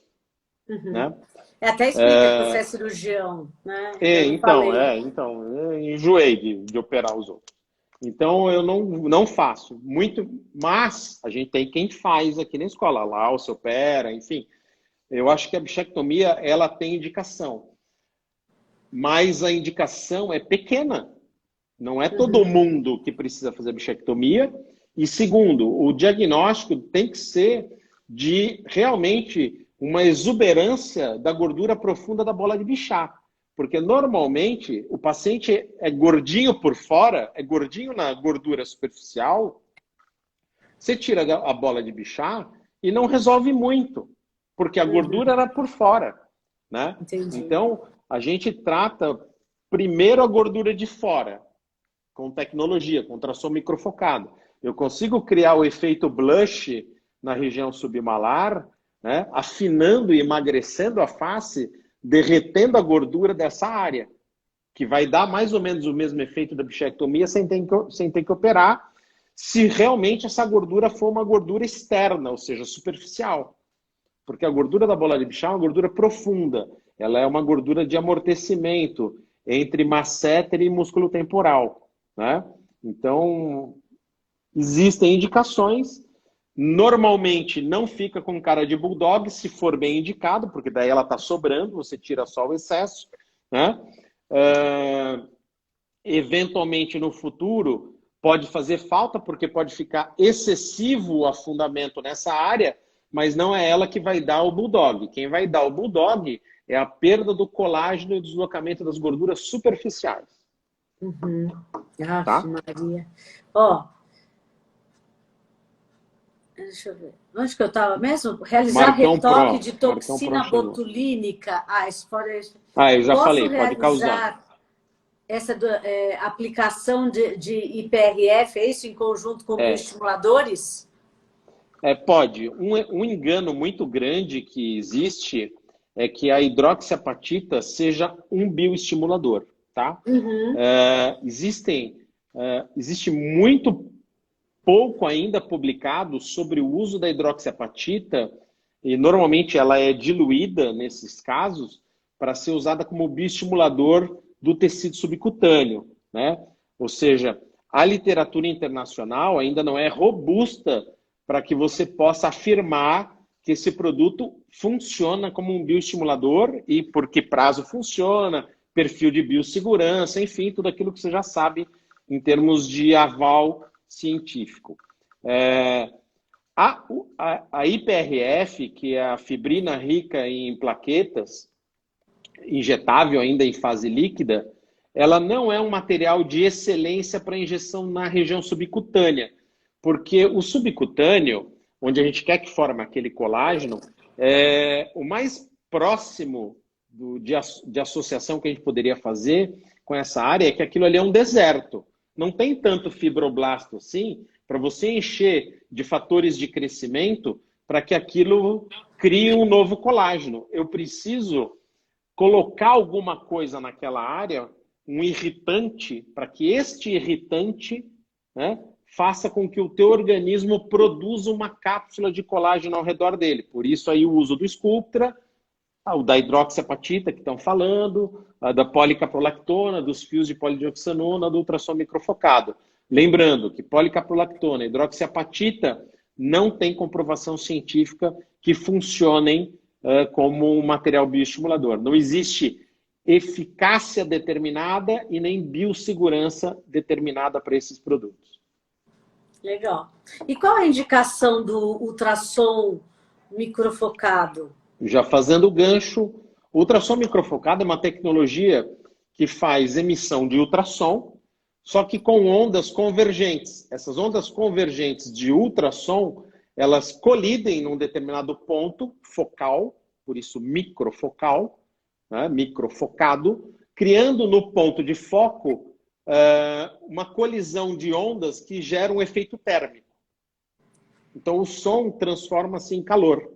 Uhum. né? Até explica que você é cirurgião, né? Eu não Então, falei. eu enjoei de operar os outros. Então, eu não faço muito, mas a gente tem quem faz aqui na escola, lá o seu opera, enfim. Eu acho que a bichectomia, ela tem indicação, mas a indicação é pequena. Não é todo Uhum. mundo que precisa fazer bichectomia. E segundo, o diagnóstico tem que ser de realmente uma exuberância da gordura profunda da bola de bichar. Porque normalmente o paciente é gordinho por fora, é gordinho na gordura superficial. Você tira a bola de bichar e não resolve muito, porque a gordura Uhum. era por fora, né? Entendi. Então, a gente trata primeiro a gordura de fora, com tecnologia, com ultrassom microfocado. Eu consigo criar o efeito blush na região submalar, né? Afinando e emagrecendo a face, derretendo a gordura dessa área, que vai dar mais ou menos o mesmo efeito da bichectomia sem ter que operar, se realmente essa gordura for uma gordura externa, ou seja, superficial. Porque a gordura da bola de bichar é uma gordura profunda. Ela é uma gordura de amortecimento entre masseter e músculo temporal, né? Então, Existem indicações, normalmente não fica com cara de bulldog, se for bem indicado, porque daí ela está sobrando, você tira só o excesso, né? Eventualmente no futuro pode fazer falta, porque pode ficar excessivo o afundamento nessa área, mas não é ela que vai dar o bulldog. Quem vai dar o bulldog é a perda do colágeno e o deslocamento das gorduras superficiais. Uhum. Aff, Tá? Maria. Ó, deixa eu ver. Onde que eu estava mesmo? Realizar retoque de Marcão Pro toxina chegou. botulínica. Ah, isso pode... Ah, eu já Posso falei, pode causar. realizar essa aplicação de IPRF, é isso, em conjunto com bioestimuladores? Pode. Um engano muito grande que existe é que a hidroxiapatita seja um bioestimulador, tá? Uhum. Existe muito pouco ainda publicado sobre o uso da hidroxiapatita, e normalmente ela é diluída nesses casos para ser usada como bioestimulador do tecido subcutâneo, né? Ou seja, a literatura internacional ainda não é robusta para que você possa afirmar que esse produto funciona como um bioestimulador e por que prazo funciona, perfil de biossegurança, enfim, tudo aquilo que você já sabe em termos de aval científico. A IPRF, que é a fibrina rica em plaquetas, injetável ainda em fase líquida, ela não é um material de excelência para injeção na região subcutânea, porque o subcutâneo, onde a gente quer que forme aquele colágeno, o mais próximo de associação que a gente poderia fazer com essa área é que aquilo ali é um deserto. Não tem tanto fibroblasto assim para você encher de fatores de crescimento para que aquilo crie um novo colágeno. Eu preciso colocar alguma coisa naquela área, um irritante, para que este irritante, né, faça com que o teu organismo produza uma cápsula de colágeno ao redor dele. Por isso aí o uso do Sculptra, o da hidroxiapatita que estão falando, da policaprolactona, dos fios de polidioxanona, do ultrassom microfocado. Lembrando que policaprolactona e hidroxiapatita não tem comprovação científica que funcionem como um material bioestimulador. Não existe eficácia determinada e nem biossegurança determinada para esses produtos. Legal. E qual a indicação do ultrassom microfocado? Já fazendo o gancho, o ultrassom microfocado é uma tecnologia que faz emissão de ultrassom, só que com ondas convergentes. Essas ondas convergentes de ultrassom, elas colidem num determinado ponto focal, por isso microfocal, né, microfocado, criando no ponto de foco uma colisão de ondas que gera um efeito térmico. Então o som transforma-se em calor.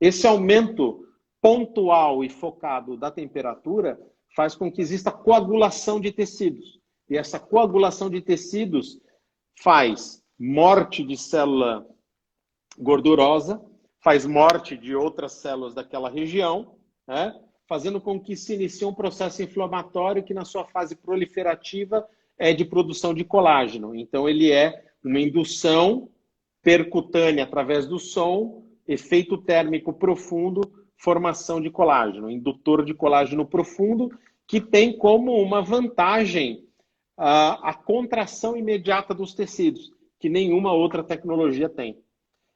Esse aumento pontual e focado da temperatura faz com que exista coagulação de tecidos. E essa coagulação de tecidos faz morte de célula gordurosa, faz morte de outras células daquela região, né? Fazendo com que se inicie um processo inflamatório que na sua fase proliferativa é de produção de colágeno. Então ele é uma indução percutânea através do som, efeito térmico profundo, formação de colágeno, indutor de colágeno profundo, que tem como uma vantagem a contração imediata dos tecidos, que nenhuma outra tecnologia tem.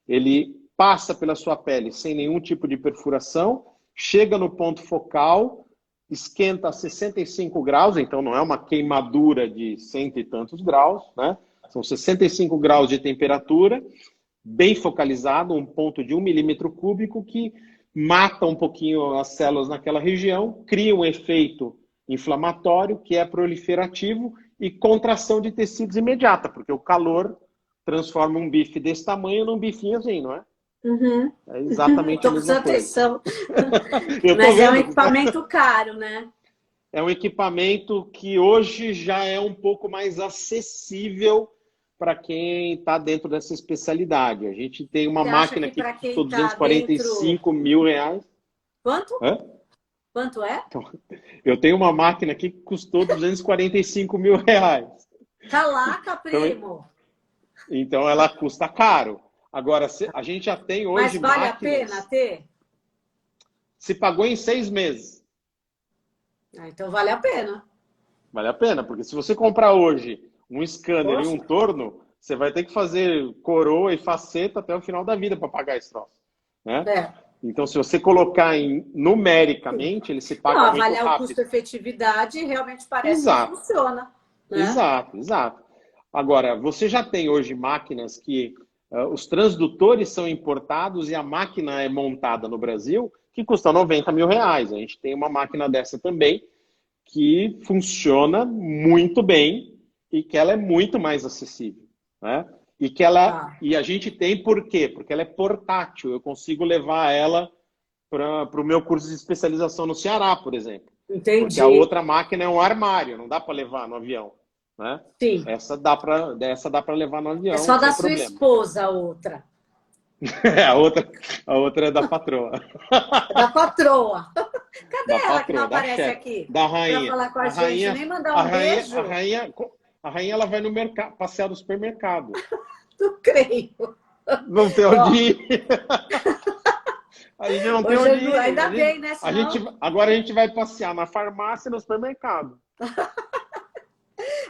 Ele passa pela sua pele sem nenhum tipo de perfuração, chega no ponto focal, esquenta a 65 graus, então não é uma queimadura de cento e tantos graus, né? São 65 graus de temperatura, bem focalizado, um ponto de 1 milímetro cúbico que mata um pouquinho as células naquela região, cria um efeito inflamatório que é proliferativo e contração de tecidos imediata, porque o calor transforma um bife desse tamanho num bifinho assim, não é? Uhum. É exatamente a mesma coisa. Atenção. Mas é um equipamento caro, né? É um equipamento que hoje já é um pouco mais acessível para quem está dentro dessa especialidade. A gente tem uma máquina que custou 245 mil reais. Quanto? Hã? Quanto é? Então, eu tenho uma máquina aqui que custou 245 mil reais. Calaca, primo! Então ela custa caro. Agora, a gente já tem Mas hoje vale a pena máquinas. ter? Se pagou em 6 meses, Ah, então vale a pena. vale a pena, porque se você comprar hoje um scanner e um Poxa, torno, você vai ter que fazer coroa e faceta até o final da vida para pagar esse troço, né? é. Então, se você colocar Sim. numericamente, ele se Não, paga muito avaliar o rápido. custo-efetividade realmente parece que Exato, funciona, né? exato, exato. Agora, você já tem hoje máquinas que os transdutores são importados e a máquina é montada no Brasil, que custa R$ 90.000. A gente tem uma máquina dessa também, que funciona muito bem e que ela é muito mais acessível, né? Tá, E a gente tem por quê? Porque ela é portátil. Eu consigo levar ela para o meu curso de especialização no Ceará, por exemplo. Porque a entendi. outra máquina é um armário, não dá para levar no avião, né? Sim. Essa dá para levar no É avião só da sem sua problema. esposa a outra. A outra é da patroa. É da patroa. Cadê Da ela que não patroa, da aparece chefe, aqui da para rainha. falar com a gente? Nem mandar A um rainha, a beijo? rainha, a rainha ela vai no mercado, passear no supermercado. Não creio. Não tem onde Ó, ir. A gente não tem hoje onde ir. ainda bem, né? Senão, Agora a gente vai passear na farmácia e no supermercado.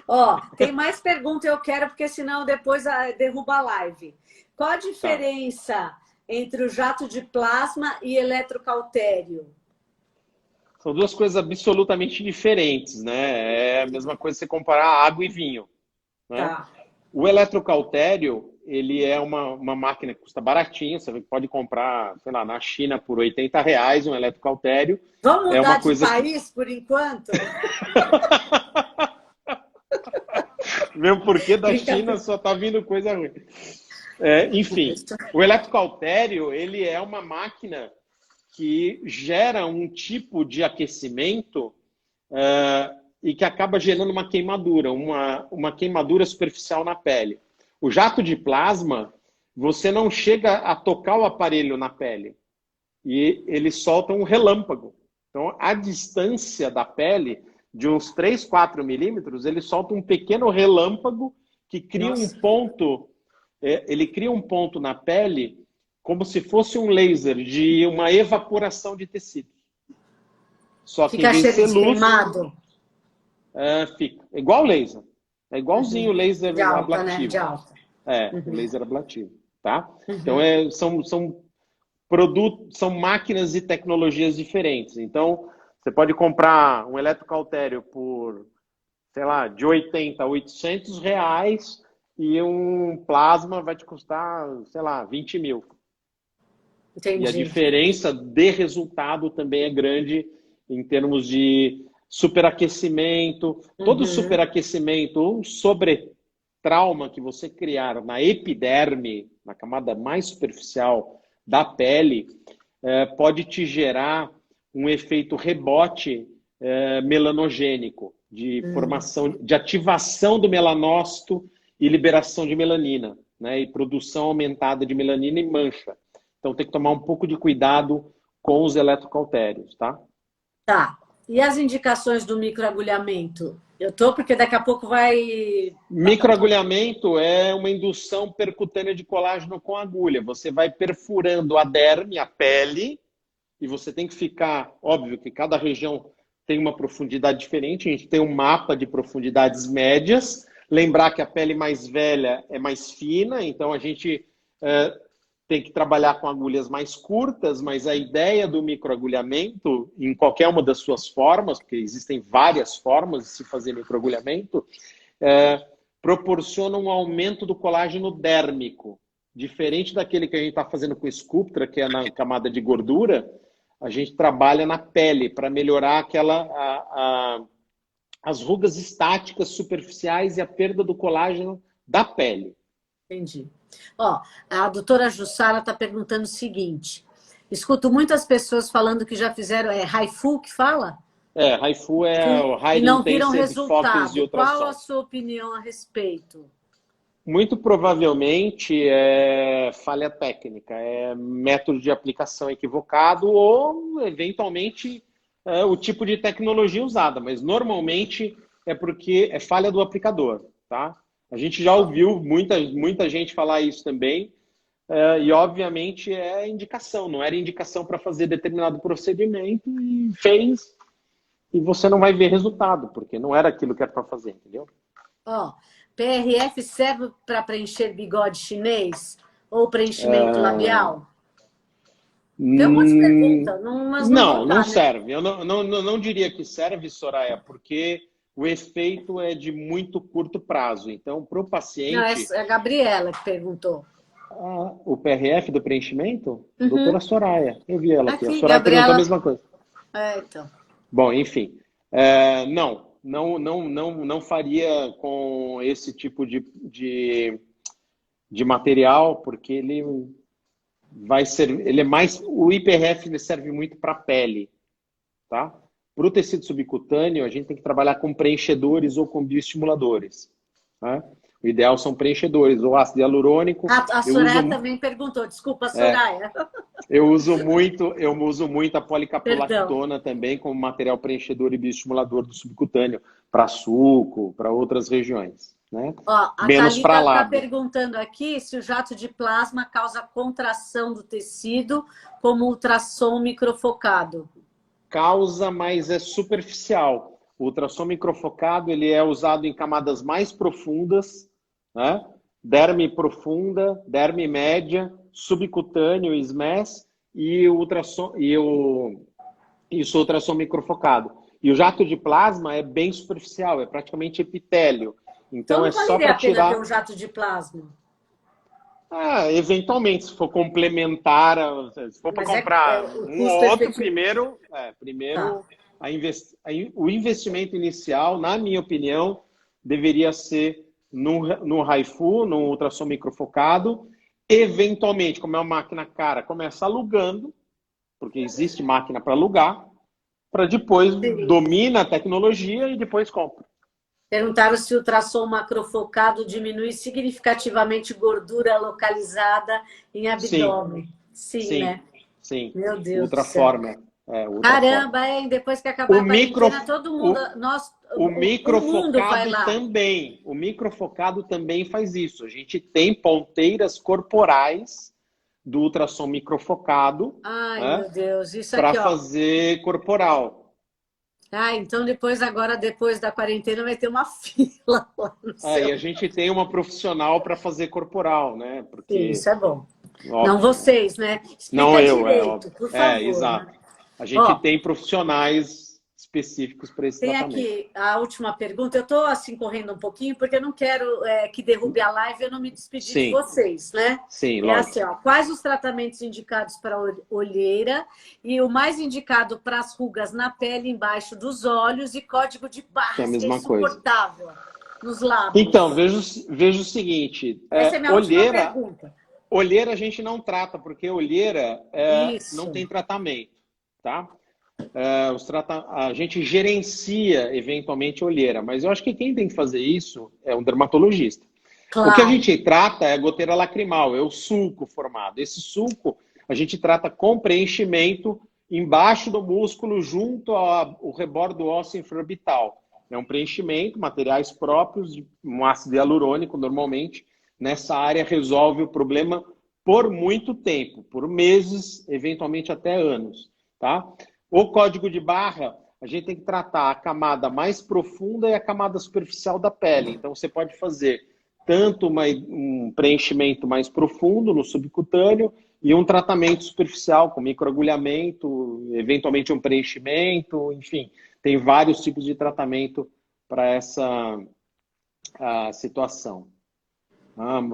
ó, tem mais pergunta eu quero, porque senão depois derruba a live. Qual a Tá. diferença entre o jato de plasma e eletrocautério? São duas coisas absolutamente diferentes, né? É a mesma coisa você comparar água e vinho, né? Tá. O eletrocautério, ele é uma máquina que custa baratinho, você pode comprar, sei lá, na China por R$ 80 um eletrocautério. Vamos É mudar uma de coisa que... país por enquanto? Mesmo porque da China Brincadeira. só tá vindo coisa ruim. Enfim, o eletrocautério, ele é uma máquina que gera um tipo de aquecimento e que acaba gerando uma queimadura, uma queimadura superficial na pele. O jato de plasma, você não chega a tocar o aparelho na pele e ele solta um relâmpago. Então, a distância da pele, de uns 3, 4 milímetros, ele solta um pequeno relâmpago que cria um Nossa, ponto, ele cria um ponto na pele como se fosse um laser de uma evaporação de tecido. Só que em fica vez de cheiro ser de luz, queimado? fica. É igual laser. É igualzinho o laser De alta, né? De ablativo. alta. O laser ablativo, tá? Então, Uhum. são produtos, são máquinas e tecnologias diferentes. Então, você pode comprar um eletrocautério por, sei lá, de 80 a R$ 800 e um plasma vai te custar, sei lá, 20.000. E a Entendi. diferença de resultado também é grande em termos de superaquecimento. Todo Uhum. superaquecimento ou sobretrauma que você criar na epiderme, na camada mais superficial da pele, pode te gerar um efeito rebote melanogênico, de formação, de ativação do melanócito e liberação de melanina, né? E produção aumentada de melanina e mancha. Então tem que tomar um pouco de cuidado com os eletrocautérios, tá? Tá. E as indicações do microagulhamento? Eu tô porque daqui a pouco vai. Microagulhamento é uma indução percutânea de colágeno com agulha. Você vai perfurando a derme, a pele, e você tem que ficar, óbvio que cada região tem uma profundidade diferente, a gente tem um mapa de profundidades médias. Lembrar que a pele mais velha é mais fina, então a gente tem que trabalhar com agulhas mais curtas, mas a ideia do microagulhamento, em qualquer uma das suas formas, porque existem várias formas de se fazer microagulhamento, proporciona um aumento do colágeno dérmico. Diferente daquele que a gente está fazendo com Sculptra, que é na camada de gordura, a gente trabalha na pele para melhorar as rugas estáticas superficiais e a perda do colágeno da pele. Entendi. Ó, a doutora Jussara está perguntando o seguinte: escuto muitas pessoas falando que já fizeram, HIFU que fala? HIFU é o E High não viram Intensity Focus de resultado. Qual a ultrassom. sua opinião a respeito? Muito provavelmente é falha técnica, é método de aplicação equivocado ou, eventualmente, o tipo de tecnologia usada, mas normalmente é porque é falha do aplicador, tá? A gente já ouviu muita gente falar isso também, e obviamente é indicação, não era indicação para fazer determinado procedimento e fez, e você não vai ver resultado, porque não era aquilo que era para fazer, entendeu? Ó, PRF serve para preencher bigode chinês ou preenchimento labial? Tem um monte de pergunta, mas não vão Não dar, né? serve. Eu não diria que serve, Soraya, porque o efeito é de muito curto prazo. Então, para o Não, paciente, é a Gabriela que perguntou. o PRF do preenchimento, doutora Uhum. Soraya, eu vi ela aqui. A Aqui, Soraya perguntou a Gabriela. mesma coisa. Então. Bom, enfim, não faria com esse tipo de material, porque ele é mais, o IPRF ele serve muito para a pele, tá? Para o tecido subcutâneo, a gente tem que trabalhar com preenchedores ou com bioestimuladores, né? O ideal são preenchedores, ou ácido hialurônico. A Soraya também perguntou, desculpa, Soraya. Eu uso muito a Perdão. policaprolactona também como material preenchedor e bioestimulador do subcutâneo para suco, para outras regiões, né? Ó, a Menos para Thalita está lábio. perguntando aqui se o jato de plasma causa contração do tecido como ultrassom microfocado. Causa, mas é superficial. O ultrassom microfocado ele é usado em camadas mais profundas, né? Derme profunda, derme média, subcutâneo, SMES e o ultrassom isso ultrassom microfocado. E o jato de plasma é bem superficial, é praticamente epitélio. Então Então não é só valeria para a pena ter um tirar. jato de plasma. Eventualmente, se for complementar, se for para Mas comprar o um ou custo outro, efetivo. primeiro, Tá. o investimento inicial, na minha opinião, deveria ser no HIFU, no ultrassom microfocado. Eventualmente, como é uma máquina cara, começa alugando, porque existe máquina para alugar, para depois Sim. domina a tecnologia e depois compra. Perguntaram se o ultrassom macrofocado diminui significativamente gordura localizada em Sim, abdômen. Sim, sim, né? sim. Meu Deus do céu. Ultraformer. Ultraformer. Caramba, hein? Depois que acabar O, a micro, quarentena, todo mundo, o, o mundo vai lá. o microfocado também faz isso. A gente tem ponteiras corporais do ultrassom microfocado, Ai, né, meu Deus, isso para aqui, ó. fazer corporal. Ah, então depois da quarentena, vai ter uma fila lá no E céu. a gente tem uma profissional para fazer corporal, né? Sim, Porque, isso é bom. Não óbvio, né? vocês, né? Não Explica eu, direito, óbvio. por favor, né? Exato. A gente Ó, tem profissionais específicos para esse tem tratamento. aqui a última pergunta. Eu estou assim correndo um pouquinho porque eu não quero que derrube a live e eu não me despedir de Sim, vocês, né? sim, É assim, lógico. ó, quais os tratamentos indicados para olheira e o mais indicado para as rugas na pele embaixo dos olhos e código de Que é a barras, que é mesma coisa. insuportável, nos lábios. Então, veja o seguinte, Essa é a minha última pergunta. olheira a gente não trata, porque olheira não Isso, tem tratamento, tá? A gente gerencia eventualmente olheira, mas eu acho que quem tem que fazer isso é um dermatologista. O que a claro. gente trata é a goteira lacrimal, é o sulco formado. Esse sulco a gente trata com preenchimento embaixo do músculo, junto ao rebordo ósseo infraorbital. É um preenchimento, materiais próprios, de um ácido hialurônico, normalmente. Nessa área resolve o problema por muito tempo, por meses, eventualmente até anos. Tá? O código de barra, a gente tem que tratar a camada mais profunda e a camada superficial da pele. Então, você pode fazer tanto um preenchimento mais profundo no subcutâneo e um tratamento superficial com microagulhamento, eventualmente um preenchimento, enfim, tem vários tipos de tratamento para essa situação.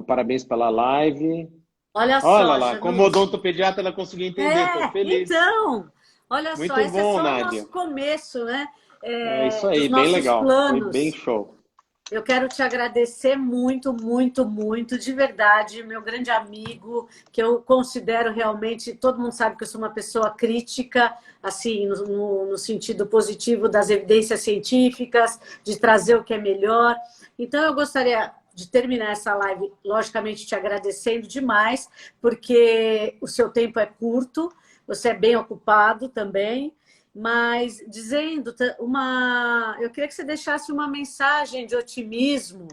Parabéns pela live. Olha Olha só, lá, como Janus. odontopediatra ela conseguiu entender, estou feliz. Então, olha só, Muito esse é bom, só o Nádia. nosso começo, né? É isso Dos aí, bem nossos legal. Foi bem planos. show. Eu quero te agradecer muito, muito, muito, de verdade, meu grande amigo, que eu considero realmente, todo mundo sabe que eu sou uma pessoa crítica, assim, no sentido positivo das evidências científicas, de trazer o que é melhor. Então, eu gostaria de terminar essa live, logicamente, te agradecendo demais, porque o seu tempo é curto, você é bem ocupado também, mas dizendo eu queria que você deixasse uma mensagem de otimismo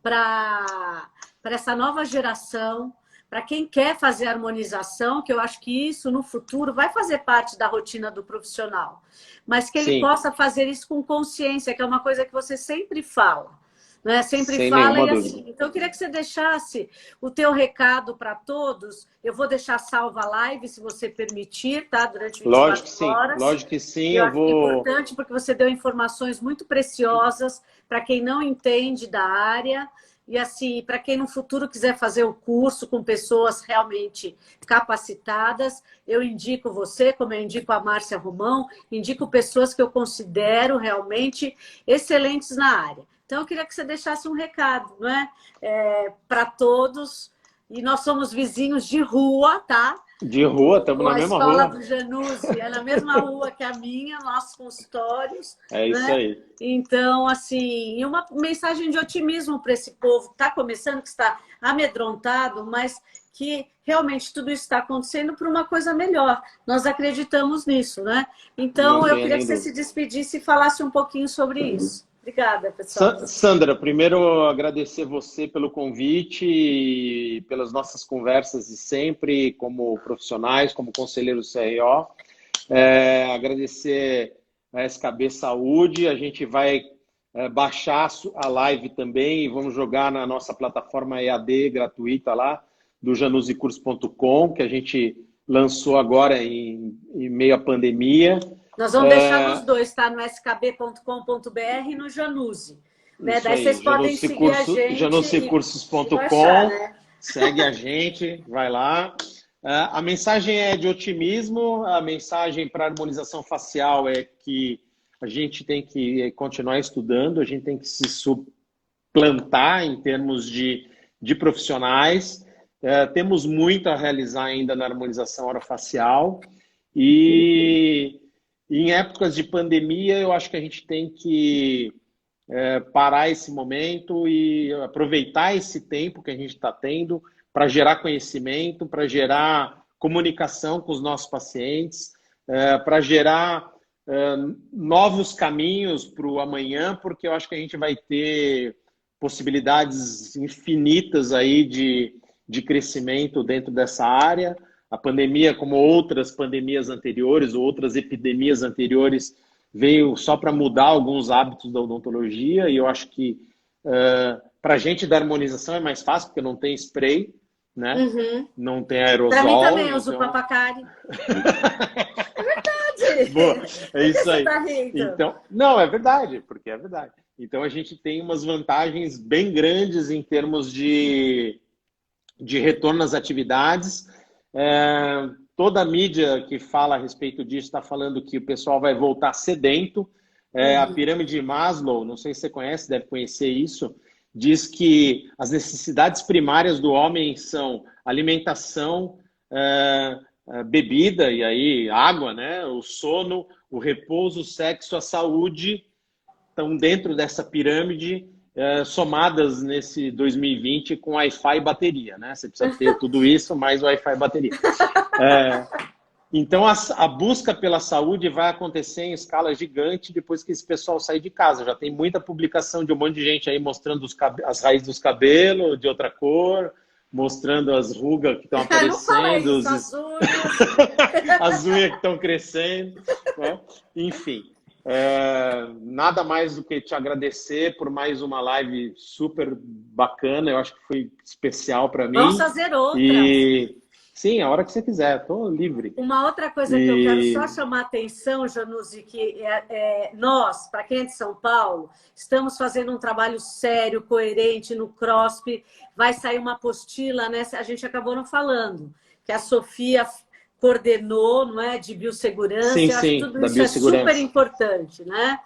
para essa nova geração, para quem quer fazer harmonização, que eu acho que isso no futuro vai fazer parte da rotina do profissional, mas que ele Sim, possa fazer isso com consciência, que é uma coisa que você sempre fala. Né? Sempre sem fala nenhuma e dúvida. assim. Então, eu queria que você deixasse o teu recado para todos. Eu vou deixar salva a live, se você permitir, tá? Durante 24 horas. Lógico que sim, Eu eu acho que é vou... importante porque você deu informações muito preciosas para quem não entende da área. E assim, para quem no futuro quiser fazer o curso com pessoas realmente capacitadas, eu indico você, como eu indico a Márcia Romão, indico pessoas que eu considero realmente excelentes na área. Então, eu queria que você deixasse um recado, né? Para todos. E nós somos vizinhos de rua, tá? De rua, estamos na A mesma escola rua. do Januzzi é na mesma rua que a minha, nossos consultórios, É isso né? aí. Então, assim, e uma mensagem de otimismo para esse povo que está começando, que está amedrontado, mas que realmente tudo isso está acontecendo por uma coisa melhor. Nós acreditamos nisso, né? Não Então, eu tenha queria que nem você dúvida. se despedisse e falasse um pouquinho sobre isso. Obrigada, pessoal. Sandra, primeiro agradecer você pelo convite e pelas nossas conversas de sempre, como profissionais, como conselheiros CRO. Agradecer a SKB Saúde. A gente vai baixar a live também e vamos jogar na nossa plataforma EAD gratuita lá, do januzicurso.com, que a gente lançou agora em meio à pandemia. Nós vamos deixar nos dois, tá? No skb.com.br e no Januzzi. Né? Isso Daí aí, vocês podem seguir a gente e baixar, janucicursos.com, né? segue a gente, vai lá. A mensagem é de otimismo, a mensagem para harmonização facial é que a gente tem que continuar estudando, a gente tem que se suplantar em termos de profissionais. Temos muito a realizar ainda na harmonização orofacial e em épocas de pandemia eu acho que a gente tem que parar esse momento e aproveitar esse tempo que a gente está tendo para gerar conhecimento, para gerar comunicação com os nossos pacientes, para gerar novos caminhos para o amanhã, porque eu acho que a gente vai ter possibilidades infinitas aí de crescimento dentro dessa área. A pandemia, como outras pandemias anteriores, ou outras epidemias anteriores, veio só para mudar alguns hábitos da odontologia, e eu acho que para a gente da harmonização é mais fácil, porque não tem spray, né? Uhum. Não tem aerosol. Para mim também, eu então... uso Papacari. É verdade. Boa, é isso aí. Tá rindo? Então, não, é verdade, porque é verdade. Então a gente tem umas vantagens bem grandes em termos de retorno às atividades. Toda a mídia que fala a respeito disso está falando que o pessoal vai voltar sedento. A pirâmide de Maslow, não sei se você conhece, deve conhecer isso, diz que as necessidades primárias do homem são alimentação, bebida, e aí água, né? O sono, o repouso, o sexo, a saúde, estão dentro dessa pirâmide, somadas nesse 2020 com Wi-Fi e bateria, né? Você precisa ter tudo isso, mais Wi-Fi e bateria. Então, a busca pela saúde vai acontecer em escala gigante depois que esse pessoal sair de casa. Já tem muita publicação de um monte de gente aí mostrando as raízes dos cabelos de outra cor, mostrando as rugas que estão aparecendo, Não fala isso, as unhas. as unhas que estão crescendo, né? Enfim. Nada mais do que te agradecer por mais uma live super bacana. Eu acho que foi especial para mim. Vamos fazer outra. Sim, a hora que você quiser, estou livre. Uma outra coisa que eu quero só chamar a atenção, Januzzi, que nós, para quem é de São Paulo, estamos fazendo um trabalho sério, coerente no CROSP. Vai sair uma apostila, né? A gente acabou não falando, que a Sofia coordenou, não é, de biossegurança. Sim, eu acho que tudo isso é super importante, né?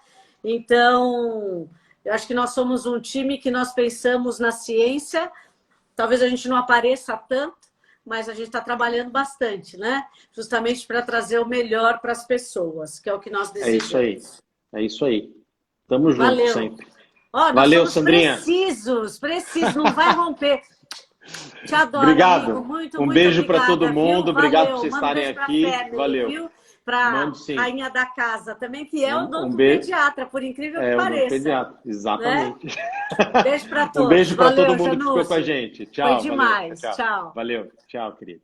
Então, eu acho que nós somos um time que nós pensamos na ciência. Talvez a gente não apareça tanto, mas a gente está trabalhando bastante, né? Justamente para trazer o melhor para as pessoas, que é o que nós desejamos. É isso aí. Tamo junto sempre. Valeu, Sandrinha. Precisos, não vai romper. Te adoro, obrigado. Amigo. Muito beijo para todo obrigada, mundo. Viu? Obrigado Valeu. por vocês estarem aqui. Family, Valeu. Viu? para Mando sim. rainha da casa também, que é o nome do beijo. pediatra, por incrível que É, o nome do pareça. pediatra, Né? exatamente. Beijo para Um todos. beijo para todo Valeu, mundo que ficou com a Janúcio. gente. Foi Tchau, valeu. Tchau, demais. tchau. Tchau. Valeu. Tchau, querido.